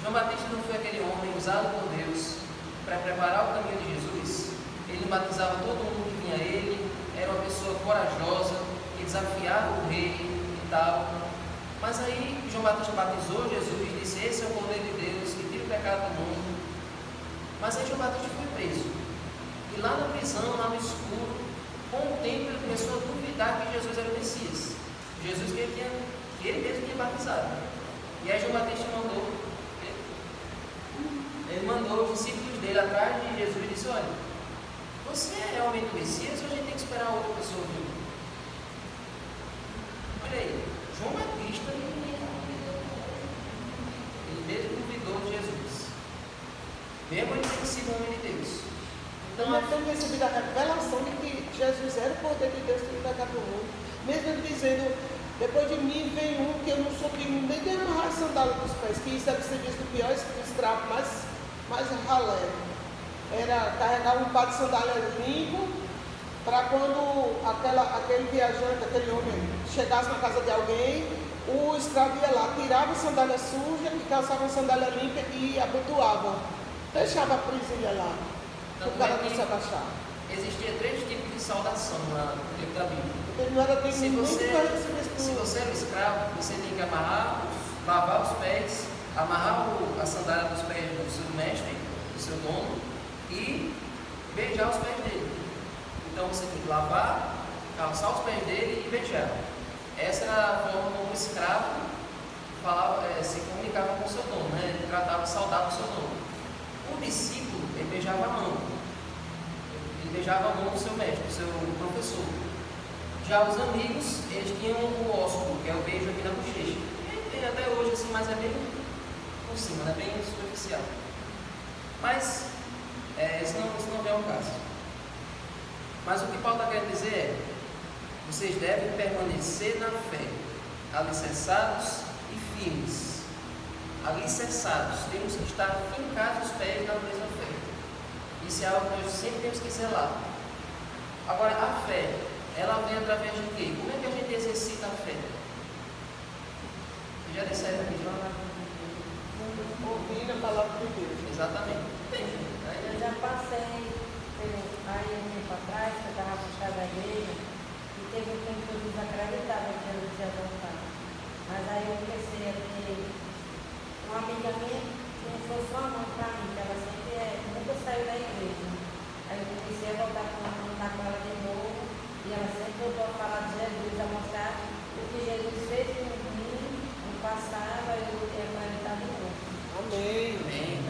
João Batista não foi aquele homem usado por Deus para preparar o caminho de Jesus. Ele batizava todo mundo que vinha a ele, era uma pessoa corajosa, que desafiava o rei e tal. Mas aí João Batista batizou Jesus e disse: esse é o poder de Deus que tira o pecado do mundo. Mas aí João Batista foi preso. E lá na prisão, lá no escuro, com o tempo ele começou a duvidar que Jesus era o Messias. Jesus que ele mesmo tinha batizado. E aí João Batista mandou os discípulos dele atrás de Jesus e disse: olha, você é realmente o Messias ou a gente tem que esperar outra pessoa vir? Olha aí, João Batista, ele mesmo duvidou de Jesus, mesmo ele ter sido homem de Deus. Então, nós temos recebido a revelação de que Jesus era o poder de Deus que ele pecado no mundo. Mesmo ele dizendo: depois de mim vem um que eu não sou digno nem de amarrar a sandália dos pés, que isso deve ser visto do pior escravo, mais ralé. Era carregar um par de sandália limpo, para quando aquele viajante, aquele homem, chegasse na casa de alguém, o escravo ia lá, tirava a sandália suja e calçava a sandália limpa e abotoava. Deixava a presilha lá, o cara não se abaixar. Existia 3 tipos de saudação no livro da Bíblia. Ele não era Se você era escravo, você tinha que lavar os pés, amarrar a sandália dos pés do seu mestre, do seu dono, e beijar os pés dele. Então você tem que lavar, calçar os pés dele e beijar. Essa era a forma como o escravo se comunicava com o seu dono, né? Ele tratava saudável o seu dono. O discípulo, ele beijava a mão. Ele beijava a mão do seu mestre, do seu professor. Já os amigos, eles tinham o ósculo, que é o beijo aqui na bochecha. E tem até hoje assim, mas é bem por cima, né? Bem superficial. Mas isso não é o caso. Mas o que Paulo está querendo dizer é: vocês devem permanecer na fé, alicerçados e firmes. Alicerçados, temos que estar fincados os pés na mesma fé. Isso é algo que nós sempre temos que zelar. Agora, a fé, ela vem através de quê? Como é que a gente exercita a fé? Já disseram aqui, ouvindo a palavra de Deus. Exatamente. Eu já passei aí um tempo atrás, que eu estava puxada da igreja, e teve um tempo que eu desacreditava que eu tinha voltado. Mas aí eu comecei a ter uma amiga minha que não foi só a mão para mim, que ela sempre nunca saiu da igreja. Aí eu comecei a voltar com ela de novo, e ela sempre voltou a falar de Jesus, a mostrar o que Jesus fez por mim no passado, aí eu voltei a acreditar de novo. Amém. Amém.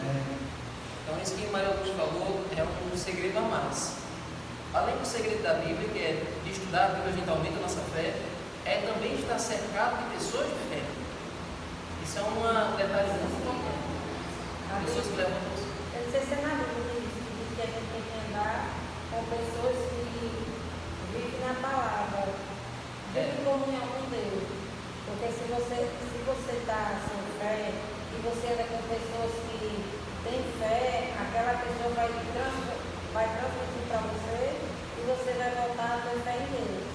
Então, isso que o Maria Augusto falou é um segredo a mais. Além do segredo da Bíblia, que é de estudar a Bíblia, a gente aumenta a nossa fé, é também estar cercado de pessoas de fé. Isso é um detalhe muito importante. Pessoas que levantam. Eu não sei se é na Bíblia que a gente tem que andar com pessoas que vivem na palavra, vivem em comunhão com Deus. Porque se você está sem fé e você anda com pessoas que tem fé, aquela pessoa vai transmitir para você e você vai voltar a ter fé em Deus.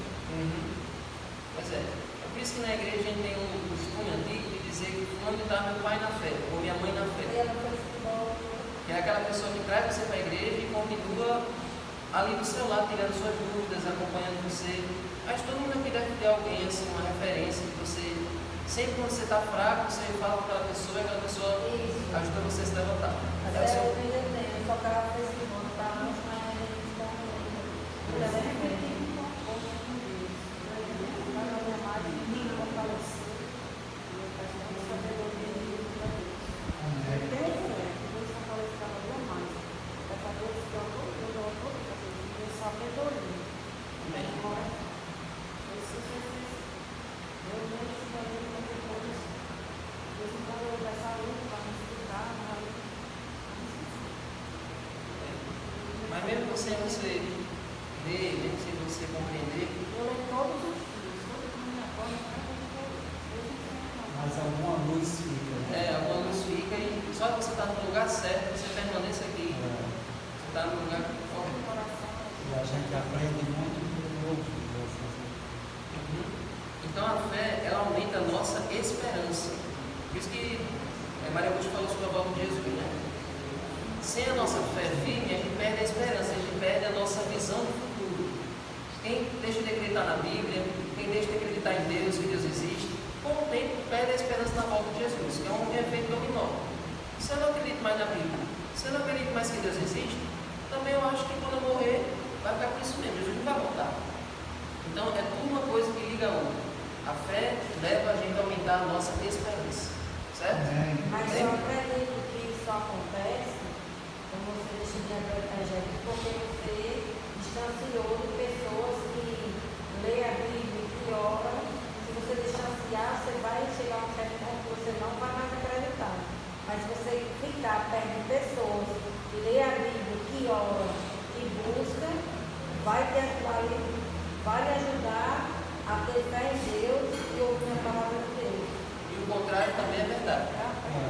Pois é. É por isso que na igreja a gente tem um costume antigo de dizer que fulano está meu pai na fé, ou minha mãe na fé. E ela foi futebol. Que é aquela pessoa que traz você para a igreja e continua ali do seu lado, tirando suas dúvidas, acompanhando você. Mas todo mundo aqui deve ter alguém, assim, uma referência que você... Sempre quando você está fraco, você fala para aquela pessoa e aquela pessoa ajuda você a se levantar. Até eu ainda tenho, só que ela fez que bom, tá? Mas ainda não está muito bem. Amém. sem você ver, mesmo sem você compreender. Eu leio todos os dias, todo mundo acorda, Mas alguma luz fica. Né? Alguma luz fica e só que você está no lugar certo, você permanece aqui. Você está no lugar correto. E a gente aprende muito com o outro. Então a fé, ela aumenta a nossa esperança. Por isso que Maria Augusta falou sobre a volta de Jesus, né? Sem a nossa fé firme, a gente perde a esperança, a gente perde a nossa visão do futuro. Quem deixa de acreditar na Bíblia, quem deixa de acreditar em Deus, que Deus existe, com o tempo perde a esperança na volta de Jesus, que é um efeito dominó. Se eu não acredito mais na Bíblia, se eu não acredito mais que Deus existe, também eu acho que quando eu morrer, vai ficar por isso mesmo, Jesus não vai voltar. Então é tudo uma coisa que liga a outra. A fé leva a gente a aumentar a nossa esperança. Certo? Mas eu acredito que isso acontece quando você deixa de acreditar em Jesus, porque você distanciou de pessoas que lê a Bíblia, que oram. Se você distanciar, você vai chegar a um certo ponto que você não vai mais acreditar. Mas se você ficar perto de pessoas que lê a Bíblia, que oram, que busca, vai lhe ajudar a ter fé em Deus e ouvir a palavra de Deus. E o contrário também é verdade.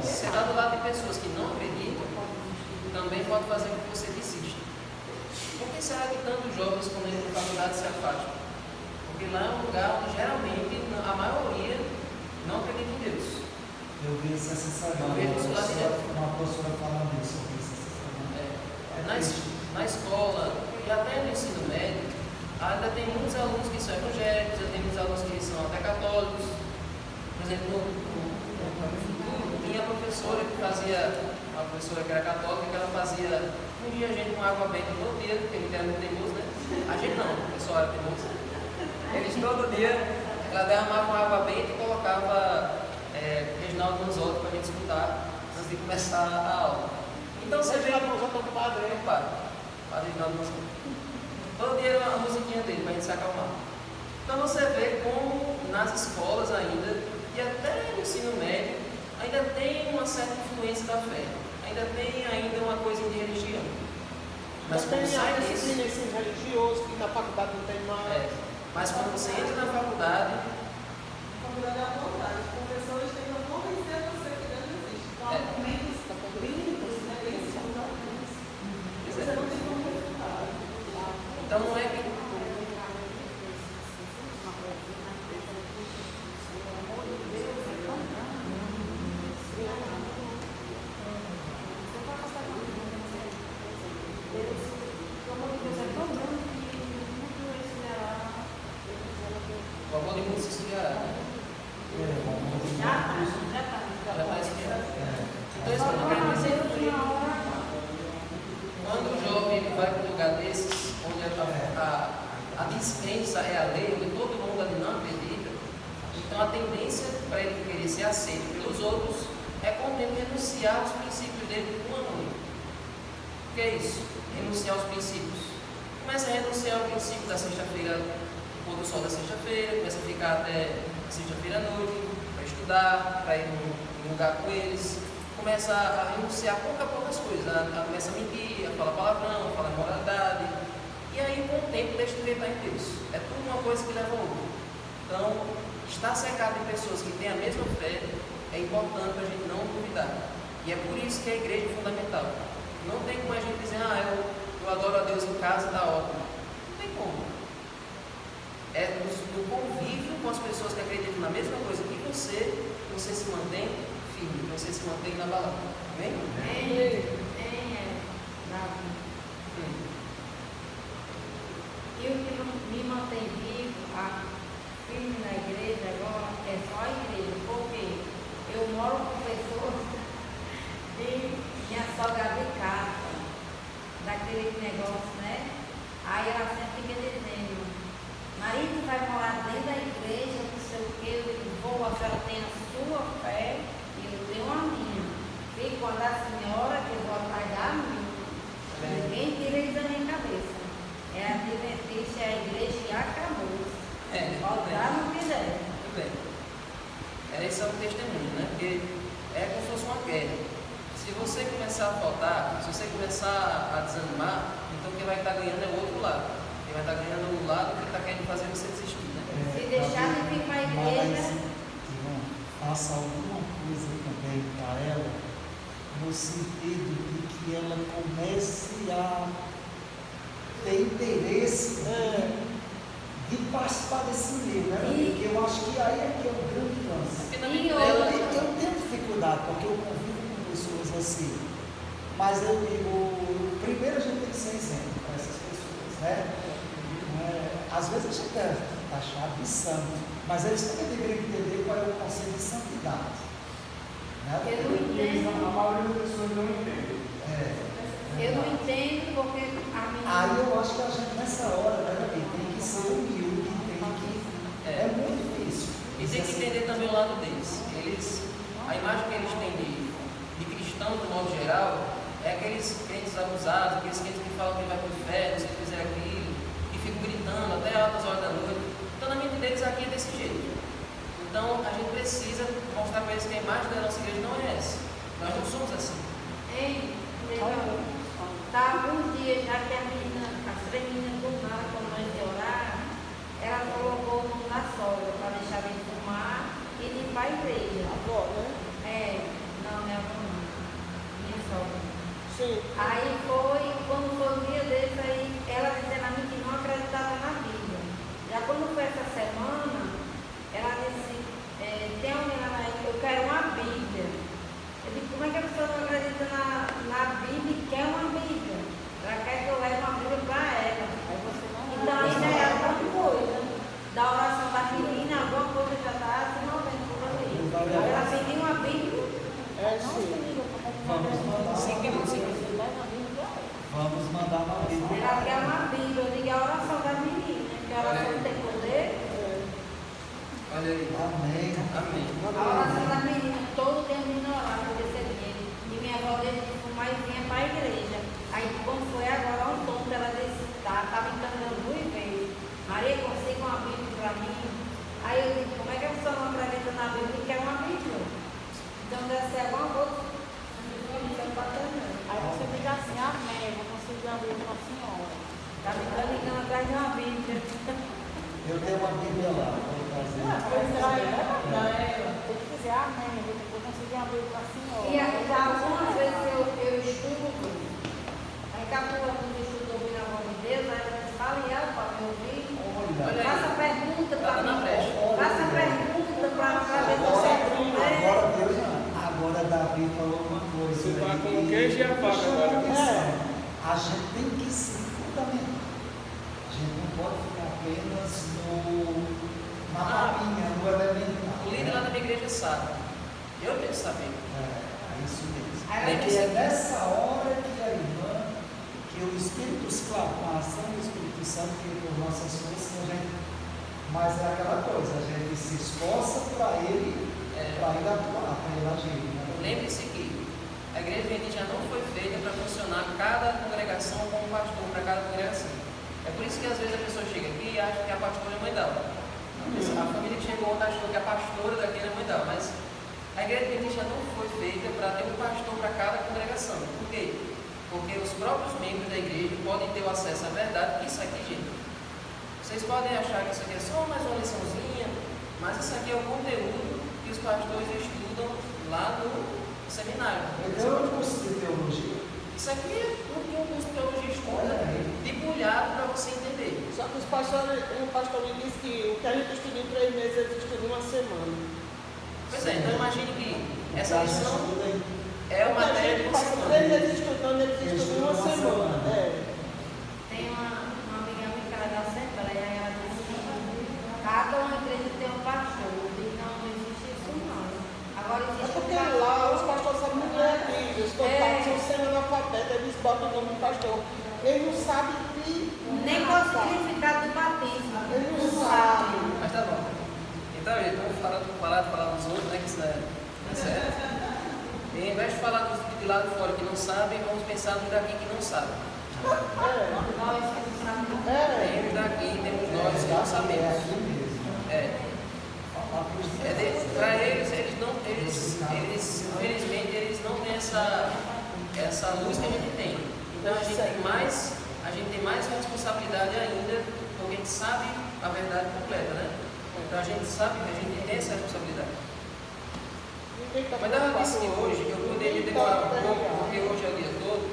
Se você está do lado de pessoas que não acreditam, também pode fazer com que você desista. Por que será que tantos jovens, quando entram na faculdade, se afastam? Porque lá é um lugar onde geralmente a maioria não acredita em Deus. Eu vi isso essa semana. Uma professora falando isso. Na escola e até no ensino médio, ainda tem muitos alunos que são evangélicos, tem muitos alunos que são até católicos. Por exemplo, no futuro, tinha a professora que fazia, uma professora que era católica, que ela fazia um dia a gente com água benta todo dia, porque ele era muito teimoso, né? A gente não, o pessoal era teimoso. Eles todo dia, ela derramava água benta e colocava Reginaldo Manzotti para a gente escutar antes de começar a aula. Então você vê. Padre Reginaldo Manzotti. Todo dia era a musiquinha dele para a gente se acalmar. Então você vê como nas escolas ainda, e até no ensino médio, ainda tem uma certa influência da fé. Ainda tem uma coisa de religião. Mas quando tem sai a disso, disciplina ensino religioso, que na faculdade não tem mais. mas quando você entra na faculdade, A faculdade é a vontade. Os professores têm que convencer você que Deus existe. Com argumentos bíblicos, né? Você não tem como refutar. então não é que o amor de mundo se esfriará. Já está Já está esfriado. Então isso Só não não quer dizer Deus que uma hora. quando o jovem ele vai para um lugar desses, onde a dispensa é a lei, onde todo mundo ali não acredita, então a tendência para ele querer ser aceito pelos outros é com o tempo renunciar aos princípios dele com amor. O que é isso? Renunciar aos princípios. Começa a renunciar ao princípio da sexta-feira, do pôr do sol da sexta-feira, começa a ficar até sexta-feira à noite, para estudar, para ir num lugar com eles. Começa a renunciar pouco a poucas coisas, começa a mentir, a falar palavrão, a falar imoralidade, e aí com o tempo deixa de acreditar em Deus. É tudo uma coisa que leva a outra. Então, estar cercado de pessoas que têm a mesma fé é importante para a gente não duvidar. E é por isso que a igreja é fundamental. Não tem como a gente dizer, eu adoro a Deus em casa, dá ótimo. Não tem como. É no convívio com as pessoas que acreditam na mesma coisa que você se mantém firme, você se mantém na balada. Amém? E o que me mantém vivo, firme na igreja agora, é só a igreja, porque eu moro com pessoas e minha sogra de carta, daquele negócio, né? Aí ela sempre fica dizendo, marido vai morar dentro da igreja, não sei o que, eu digo, a senhora tem a sua fé e eu tenho a minha. Fico com a da senhora que eu vou atrás da minha. Ninguém tira isso da minha cabeça. É a adventista, é a igreja e acabou. Voltar não quiser. Muito bem. Esse é um testemunho, né? Porque é como se fosse uma guerra. Se você começar a faltar, se você começar a desanimar, então quem vai estar ganhando é o outro lado. Quem vai estar ganhando é o lado que está querendo fazer você desistir, né? Se deixar de vir para a igreja. Irmão, faça alguma coisa também para ela, no sentido de que ela comece a ter interesse de participar desse meio, né? Porque eu acho que aí é que é o grande lance. Eu tenho dificuldade, porque eu convivo com pessoas assim, mas eu digo, primeiro a gente tem que ser exemplo para essas pessoas, né? Às vezes a gente deve achar de santo, mas eles também deveriam entender qual é o conceito de santidade. Né? Eu não entendo. A maioria das pessoas não entende. Eu não entendo porque a minha. Aí eu acho que a gente nessa hora, né, tem que ser humilde, tem que. É muito difícil. E tem que entender também o lado deles. A imagem que eles têm de cristão, de modo geral, é aqueles crentes abusados, aqueles crentes que falam que vai para o inferno se fizer aquilo, que ficam gritando até altas horas da noite. Então, na mente deles, aqui é desse jeito. Então, a gente precisa mostrar para eles que a imagem da nossa igreja não é essa. Nós não somos assim. Tá alguns dias já que as 3 meninas do nada, quando nós de orar, ela colocou o nome da sogra para deixar de fumar e de ir para a igreja. Agora, né? Não, minha avó não. Minha sogra. Sim. Aí foi, quando foi um dia desse aí, ela dizendo a mim que não acreditava na Bíblia. Já quando foi essa semana, ela disse, tem uma menina aí, eu quero uma Bíblia. Eu digo, como é que a pessoa não acredita na Bíblia e quer uma Bíblia? Ela quer que eu leve uma Bíblia para ela. Então ainda é alguma coisa. Da oração da menina, alguma coisa já está se movendo por ali. Ela pediu uma Bíblia. Sim. Vamos mandar. 5 minutos. Vamos mandar uma Bíblia. Ela quer uma Bíblia. Eu digo, é a oração da menina, porque a oração não tem poder. Olha aí. Amém. Amém. A oração da menina, todo dia a menina orava por esse dia. E minha avó deixa de fumar e vinha para a igreja. Aí quando foi agora, um tonto, ela disse, estava encaminhando 2 vezes. Maria, consiga uma Bíblia para mim? Aí eu digo, como é que a pessoa não acredita na Bíblia e quer uma Bíblia? Então deve ser alguma coisa. Aí você diz assim, amém, eu vou conseguir abrir com a senhora. Está me ligando atrás de uma Bíblia. Eu tenho uma Bíblia lá, vou trazer. Você vai tem que dizer amém, eu vou conseguir abrir com a senhora. E já algumas vezes eu estudo, aí capulando o estudo ouvindo a voz de Deus, aí ela diz, fala e ela para me ouvir. Olha, Faça pergunta para na mim. brecha. Faça pergunta para ver se você agora Deus, agora Davi falou uma coisa. Você está aí com que o queijo e a faca chama agora. atenção. A gente tem que se fundamentar. A gente não pode ficar apenas na papinha, no elementar. O líder lá da minha igreja sabe. Eu tenho que saber. É isso mesmo. Aí E é nessa hora que a irmã, que o Espírito Santo, com a ação do Espírito Santo, que por nossas forças a gente. Mas é aquela coisa, a gente se esforça para ele atuar, para ele agir. Né? Lembre-se que a igreja adventista não foi feita para funcionar cada congregação com um pastor para cada congregação. É por isso que às vezes a pessoa chega aqui e acha que a pastora é mãe dela. A família que chegou ontem achou que a pastora daqui era mãe dela, mas a igreja adventista não foi feita para ter um pastor para cada congregação. Por quê? Porque os próprios membros da igreja podem ter o acesso à verdade, que isso aqui, gente, vocês podem achar que isso aqui é só mais uma liçãozinha, mas isso aqui é o conteúdo que os pastores estudam lá no seminário. Então é um curso de teologia. Isso aqui é tudo que um curso de teologia estuda, debulhado para você entender. Só que o pastor me disse que o que a gente estuda em 3 meses, eles estudam em uma semana. Pois é, então imagine que essa lição é uma A matéria de gente uma passa 3 semana. meses estudando, eles estudam em uma semana. tem uma amiga minha que ela dá assembleia, e ela disse que cada uma igreja tem um pastor. Eu digo, não existe isso não. Agora É existe porque um pastor. lá os pastores sabem muito ler a Bíblia, os contatos são sendo analfabetos, eles botam o nome do pastor. Eles não sabem Nem qual o significado do batismo. Eles não sabem. Mas tá bom. Então, gente, vamos falar dos outros, né? Que isso não é certo. E ao invés de falar dos de lá de fora que não sabem, vamos pensar nos daqui que não sabem. Nós que não sabemos. Temos daqui, temos nós que não sabemos. Para eles, infelizmente, eles não têm essa essa luz que a gente tem. Então a gente tem mais responsabilidade ainda, porque a gente sabe a verdade completa, né? Então a gente sabe que a gente tem essa responsabilidade. Mas ela disse que hoje eu poderia decorar um pouco, porque hoje é o dia todo.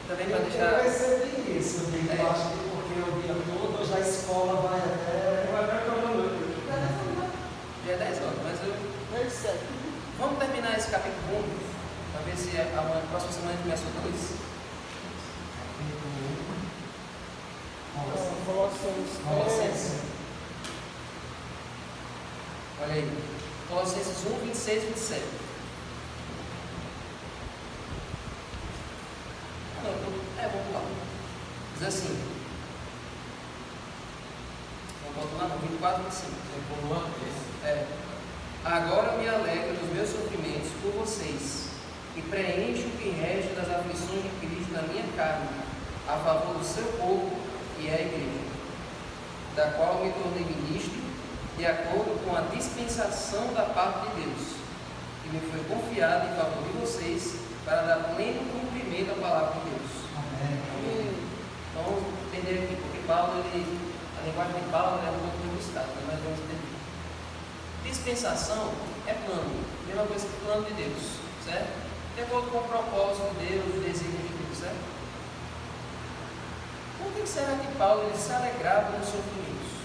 Também para deixar. Eu percebi isso, eu acho que porque o dia todo hoje a escola vai até. Já é 10 horas, mas eu. Vamos terminar esse capítulo 1, para ver se a próxima semana a gente começa o 2. Colossenses. Olha aí. Colossenses 1, 26 e 27. Vamos lá. Diz assim. Vamos botar lá no 24 e 25. Agora me alegro dos meus sofrimentos por vocês e preencho o que resta das aflições de Cristo na minha carne, a favor do seu povo, que é a igreja, da qual me tornei ministro, de acordo com a dispensação da parte de Deus, que me foi confiada em favor de vocês, para dar pleno cumprimento à palavra de Deus. Amém. Então, vamos entender aqui, porque a linguagem de Paulo é um pouco rebuscada, mas vamos entender. Dispensação é plano, mesma coisa que plano de Deus, certo? De acordo com o propósito de Deus, o desígnio de Deus, certo? Por que será que Paulo ele se alegrava nos sofrimentos?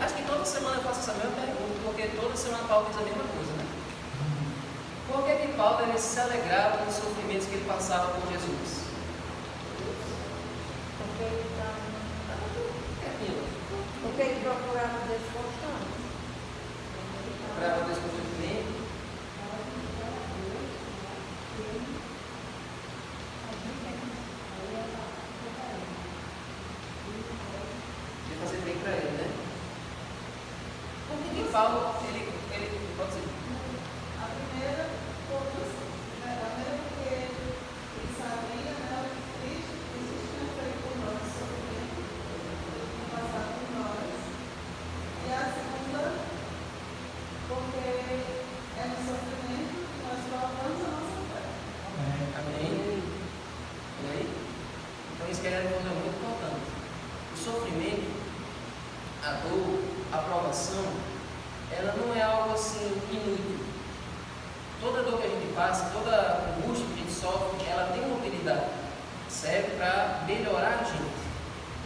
Acho que toda semana eu faço essa mesma pergunta, porque toda semana Paulo diz a mesma coisa, né? Por que Paulo ele se alegrava nos sofrimentos que ele passava por Jesus? Porque ele procurava Deus constante. Procurava Deus constantemente. Devia fazer bem para ele, né? Por que Paulo, ele pode ser? A primeira, porque ele sabia, né, que Cristo tinha feito por nós sofrimento, passado por nós. E a segunda, porque é no sofrimento que nós provamos a nossa fé. Amém? Amém? Então isso que ele é muito importante. O sofrimento, a dor, a provação, ela não é algo assim inútil. Toda dor que a gente passa, toda angústia que a gente sofre, ela tem uma utilidade. Serve para melhorar a gente,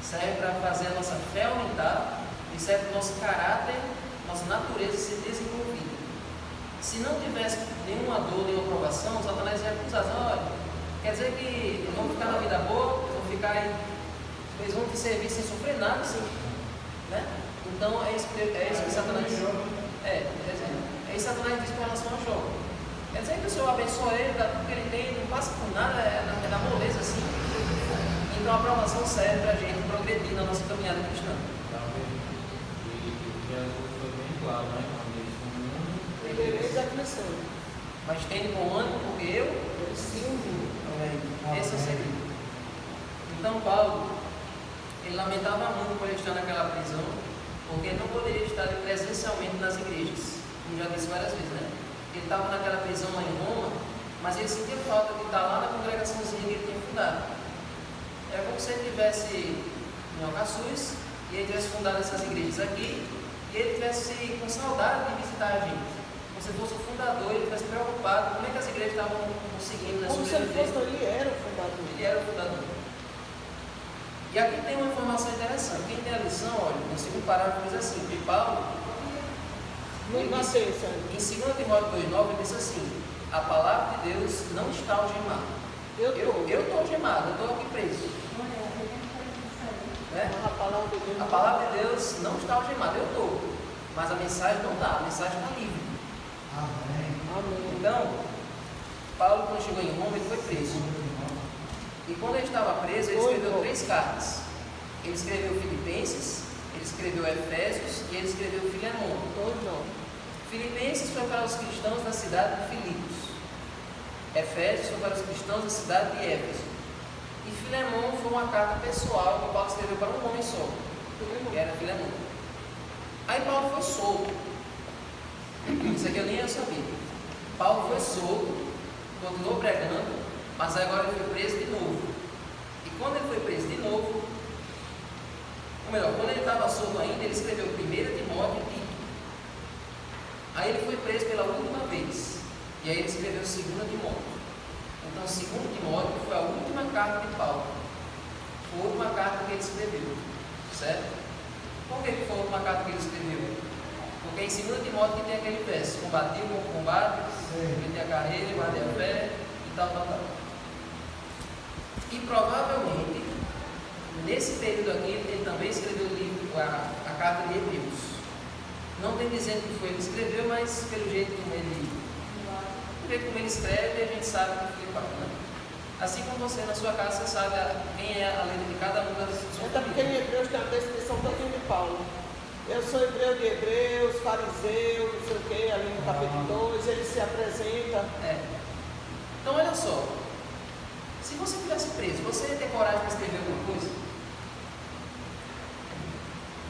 serve para fazer a nossa fé aumentar e serve para o nosso caráter, nossa natureza ser desenvolvida. Se não tivesse nenhuma dor, nenhuma provação, os Satanás iam acusar, olha, quer dizer que eu vou ficar na vida boa, eu vou ficar aí, eles vão te servir sem sofrer nada, assim, né? Então é isso que Satanás diz. É isso que Satanás diz com relação ao Jó. Quer dizer que o Senhor abençoa ele, dá tudo que ele tem, não passa por nada, é na moleza assim. Então a aprovação serve para a gente progredir na nossa caminhada cristã. Jesus foi bem claro, né? Quando ele Mas tende bom ânimo, porque eu sim. Esse é o segredo. Então Paulo, ele lamentava muito por ele estar naquela prisão, porque ele não poderia estar presencialmente nas igrejas, como já disse várias vezes, né? Ele estava naquela prisão lá em Roma, mas ele sentia falta de estar lá na congregaçãozinha que ele tinha fundado. É como se ele estivesse em Alcaçuz e ele tivesse fundado essas igrejas aqui e ele tivesse com saudade de visitar a gente. Como se fosse o fundador, ele estivesse preocupado como é que as igrejas estavam conseguindo, né? Como se ele fosse, ele era o fundador. Ele era o fundador. E aqui tem uma informação interessante. Quem tem a lição, olha, no segundo parágrafo diz assim, que Paulo, em 2 Timóteo 2,9, ele diz assim, a palavra de Deus não está algemada. Eu estou algemado, eu estou aqui preso. Né? A palavra de Deus não está algemada, eu estou. Mas a mensagem não está, a mensagem está livre. Amém. Então, Paulo, quando chegou em Roma, ele foi preso. E quando ele estava preso, ele escreveu 3 cartas. Ele escreveu Filipenses, ele escreveu Efésios e ele escreveu Filemon. Filipenses foi para os cristãos da cidade de Filipos. Efésios foi para os cristãos da cidade de Éfeso. E Filemon foi uma carta pessoal que Paulo escreveu para um homem só, que era Filemon. Aí Paulo foi solto. aqui eu nem eu sabia. Paulo foi solto, continuou pregando, mas agora ele foi preso de novo. E quando ele foi preso de novo, ou melhor, quando ele estava solto ainda, ele escreveu 1 Timóteo e Tito. Aí ele foi preso pela última vez. E aí ele escreveu 2 Timóteo. Então 2 Timóteo foi a última carta de Paulo. Foi a última carta que ele escreveu. Certo? Por que foi a última carta que ele escreveu? Porque em 2 Timóteo que tem aquele verso: combati o bom combate, completei a carreira, guardei a fé, e tal. E provavelmente, nesse período aqui, ele também escreveu o livro, a carta de Hebreus. Não tem dizendo que foi ele que escreveu, mas pelo jeito como ele escreve, a gente sabe que foi Paulo, né? Assim como você na sua casa, você sabe quem é a letra de cada um das suas Até porque em Hebreus tem a descrição também de Paulo. Eu sou hebreu de Hebreus, fariseu, não sei o que, ali no capítulo 2, ele se apresenta. Então olha só, se você tivesse preso, você ia ter coragem de escrever alguma coisa?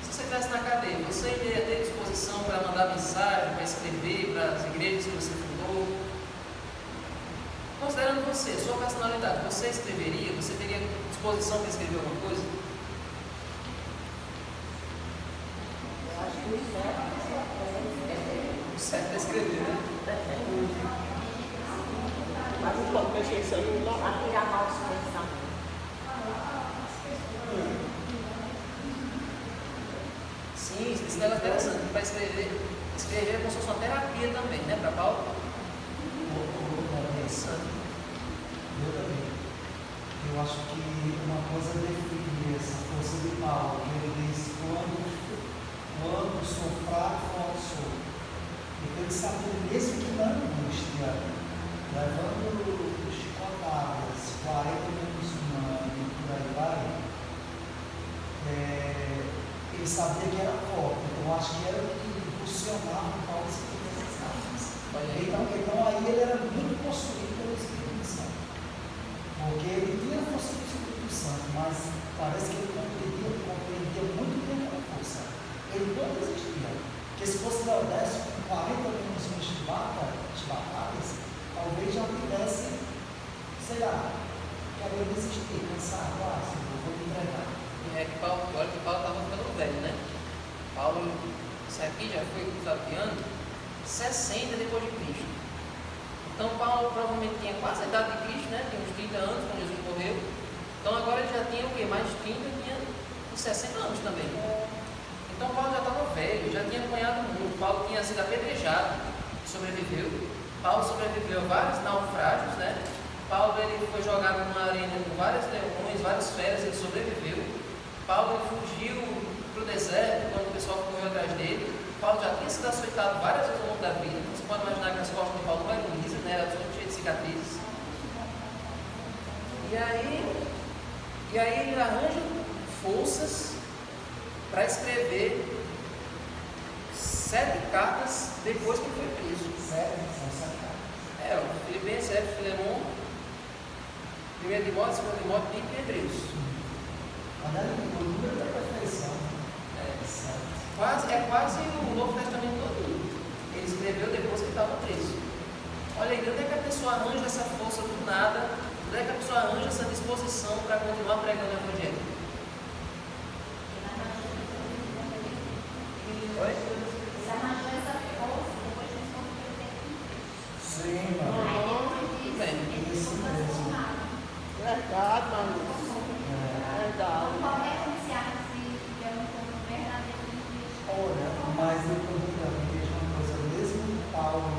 Se você estivesse na cadeia, você ia ter disposição para mandar mensagem, para escrever para as igrejas que você fundou? Considerando você, sua personalidade, você escreveria? Você teria disposição para escrever alguma coisa? Eu acho que O certo é escrever, né? Mas não pode mexer em celular. a criar mal suspensão. Sim, esse negócio é interessante. Para escrever é como se fosse uma terapia também, né? Para Paulo. Interessante. Eu também. Eu acho que uma coisa define essa força de Paulo, que ele diz: quando sou fraco, quando sou. Porque ele sabia mesmo que na angústia, levando chicotadas, 40 minutos no ano e por aí vai, ele sabia que era forte. Então eu acho que era o que impulsionava o Paulo a escrever essas cartas. Então aí ele era muito possuído pelo Espírito Santo. Porque ele tinha a força do Espírito Santo, mas parece que ele compreendia muito bem aquela força. Ele não desistia. Porque se fosse da Odessa com 40 minutos de batalhas, talvez já tivesse, sei lá, querendo desistir, cansado, vou me entregar. É que Paulo, olha que Paulo estava ficando velho, né? Paulo, isso aqui já foi ano 60 depois de Cristo. Então Paulo provavelmente tinha quase a idade de Cristo, né? Tinha uns 30 anos quando Jesus morreu. Então agora ele já tinha o quê? Mais 30, tinha uns 60 anos também. Então Paulo já estava velho, já tinha apanhado muito. Paulo tinha sido apedrejado, sobreviveu. Paulo sobreviveu a vários naufrágios, né? Paulo ele foi jogado numa arena com vários leões, várias feras, ele sobreviveu. Paulo ele fugiu para o deserto quando o pessoal correu atrás dele. Paulo já tinha sido açoitado várias vezes ao longo da vida. Você pode imaginar que as costas de Paulo não eram lisas, né? Era todo cheio de cicatrizes. E aí ele arranja forças para escrever 7 cartas depois que ele foi preso. São 7 cartas. O Filipenses, Filemon, 1 Timóteo, 2 Timóteo, Tito e Hebreus. Olha o número da perfeição. É quase o Novo Testamento todo. Ele escreveu depois que ele estava preso. Olha aí, onde é que a pessoa arranja essa força do nada? Onde é que a pessoa arranja essa disposição para continuar pregando o Evangelho? Oi? Sim, mano. Tudo bem. Isso mesmo. Verdade, mano. Verdade. Olha, mas eu também vejo uma coisa, mesmo Paulo,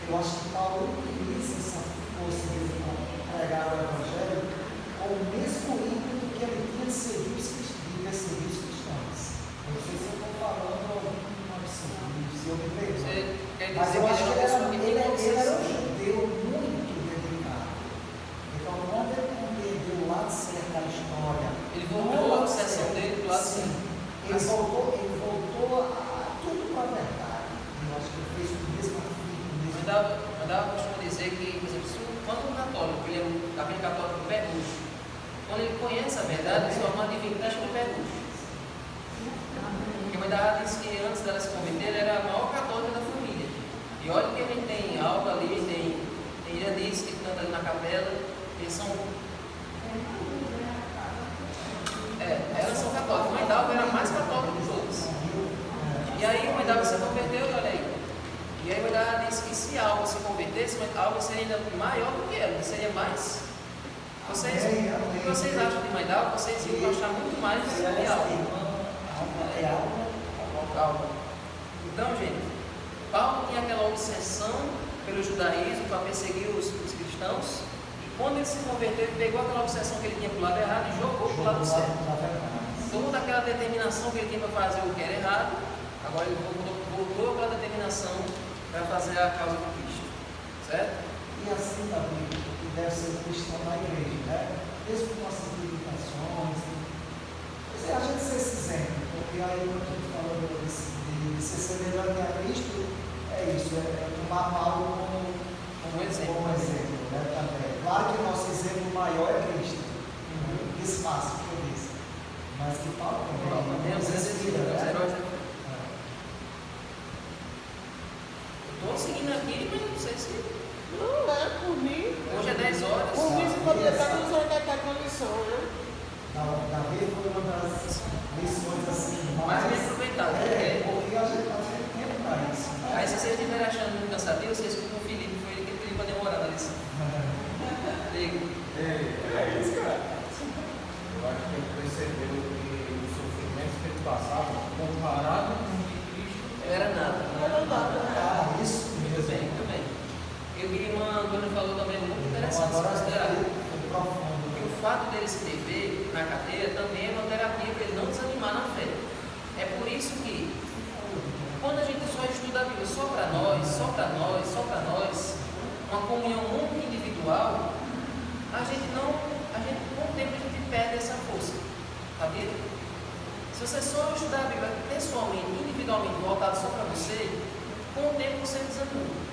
eu acho que Paulo utiliza essa força de pregar o Evangelho com o mesmo ímpeto que ele tinha de perseguir os cristãos. Eu não sei se eu estou falando algum absurdo, se eu me pergunto. Mas eu acho que ele era um judeu muito dedicado. Então, quando ele compreendeu o lado certo da história, ele voltou a obsessão dele do lado sim. Ele voltou a tudo para a verdade. Eu acho que ele fez o mesmo afim. Mandava costuma dizer que, por exemplo, quando um católico, ele é um católico de pé roxo, quando ele conhece a verdade, ele se torna uma divindade de pé roxo. Porque a mãe da disse que antes dela se converter, ele era capela, eles são. Elas são católicas. Mãe Dalva era a mais católica de todas. E aí Mãe Dalva se converteu, olha aí. E aí Mãe Dalva disse que se a Alva se convertesse, a Alva seria ainda maior do que ela, seria mais. O que vocês acham de Mãe Dalva? Vocês iam achar muito mais de Alva. Então, gente, Paulo tinha aquela obsessão pelo judaísmo para perseguir os cristãos. E quando ele se converteu, ele pegou aquela obsessão que ele tinha para o lado errado e jogou para o lado certo. Toda aquela determinação que ele tinha para fazer o que era errado, agora ele voltou aquela determinação para fazer a causa de Cristo. Certo? E assim também, que deve ser o cristão na igreja, né? Mesmo com nossas limitações. A gente ser esse exemplo, porque aí quando a gente fala de ser semelhante a Cristo, é isso, é tomar Paulo como exemplo, né, também. Claro que o nosso exemplo maior é Cristo, espaço que eu disse, mas que Paulo também nos inspira, né? Estou seguindo aqui, mas não sei se... Não, por mim. Hoje é 10 horas. Por mim, você poderia estar nos orientando com a lição, né? Davi foi uma das lições assim, mais bem aproveitadas. Porque a gente está tendo tempo para isso. Né? Aí, se vocês estiverem achando muito cansativo, vocês escutam o Felipe, foi ele que pediu para demorar na lição. Liga. É isso, cara. Eu acho que ele percebeu que os sofrimentos que ele passava, comparado com o de Cristo, Não era nada. Isso Muito bem, muito bem. Eu queria uma coisa que falou também muito interessante. Agora Considerar profundo. que o fato dele se beber na cadeia também é uma terapia para ele não desanimar na fé. É por isso que, quando a gente só estuda a Bíblia só para nós, uma comunhão muito individual, com o tempo a gente perde essa força. Sabia? Se você só estudar a Bíblia pessoalmente, individualmente, voltado só para você, com o tempo você desanima.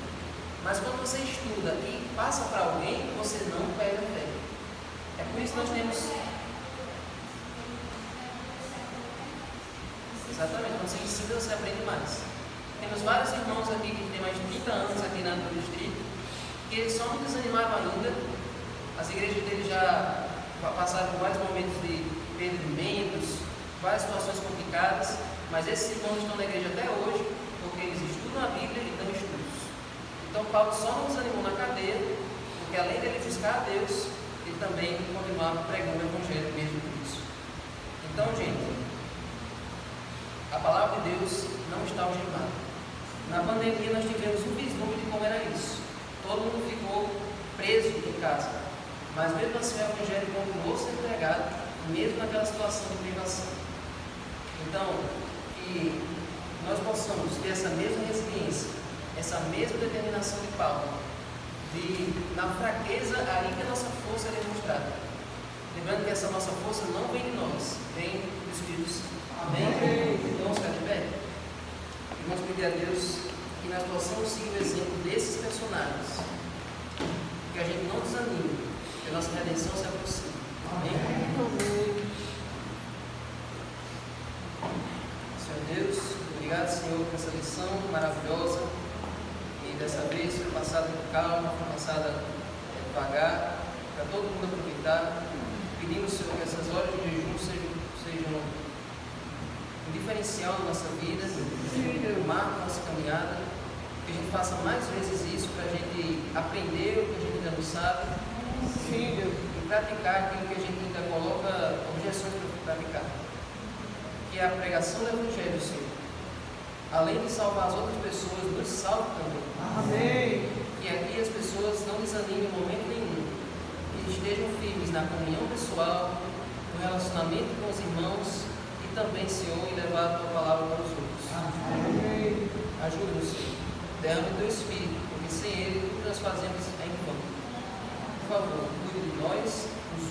Mas quando você estuda e passa para alguém, você não perde a fé. É por isso que nós temos... Exatamente, quando você ensina, você aprende mais. Temos vários irmãos aqui que têm mais de 30 anos aqui no distrito, que eles só não desanimaram ainda. As igrejas deles já passaram por vários momentos de perda de membros, várias situações complicadas, mas esses irmãos estão na igreja até hoje, porque eles estudam a Bíblia e dão estudos. Então Paulo só não desanimou na cadeia, porque além dele buscar a Deus, ele também continuava pregando o Evangelho mesmo por isso. Então, gente, a palavra de Deus não está algemada. Na pandemia nós tivemos um vislumbre de como era isso. Todo mundo ficou preso em casa. Mas mesmo assim o Evangelho continuou sendo pregado, mesmo naquela situação de privação. Então, que nós possamos ter essa mesma resiliência, essa mesma determinação de Paulo, de na fraqueza aí que a nossa força é demonstrada. Lembrando que essa nossa força não vem de nós, vem do Espírito Santo. Amém? Então vamos ficar de pé? E vamos pedir a Deus que nós possamos seguir o exemplo desses personagens, que a gente não desanime, que a nossa redenção se aproxime. Amém? Senhor Deus, obrigado, Senhor, por essa lição maravilhosa. E dessa vez foi passada com calma, foi passada devagar, para todo mundo aproveitar. Pedimos, Senhor, que essas horas de jejum sejam um diferencial na nossa vida, marco nossa caminhada, que a gente faça mais vezes isso para a gente aprender o que a gente ainda não sabe, e praticar aquilo que a gente ainda coloca objeções para praticar. Que a pregação do Evangelho, Senhor, além de salvar as outras pessoas, nos salve também. Amém. Que aqui as pessoas não desanimem em momento nenhum, que estejam firmes na comunhão pessoal, no relacionamento com os irmãos e também, Senhor, em levar a Tua palavra para os outros. Amém. Ajuda-nos, Senhor. Derrama o Teu Espírito, porque sem Ele tudo que nós fazemos é em vão. Por favor, cuide de nós, nos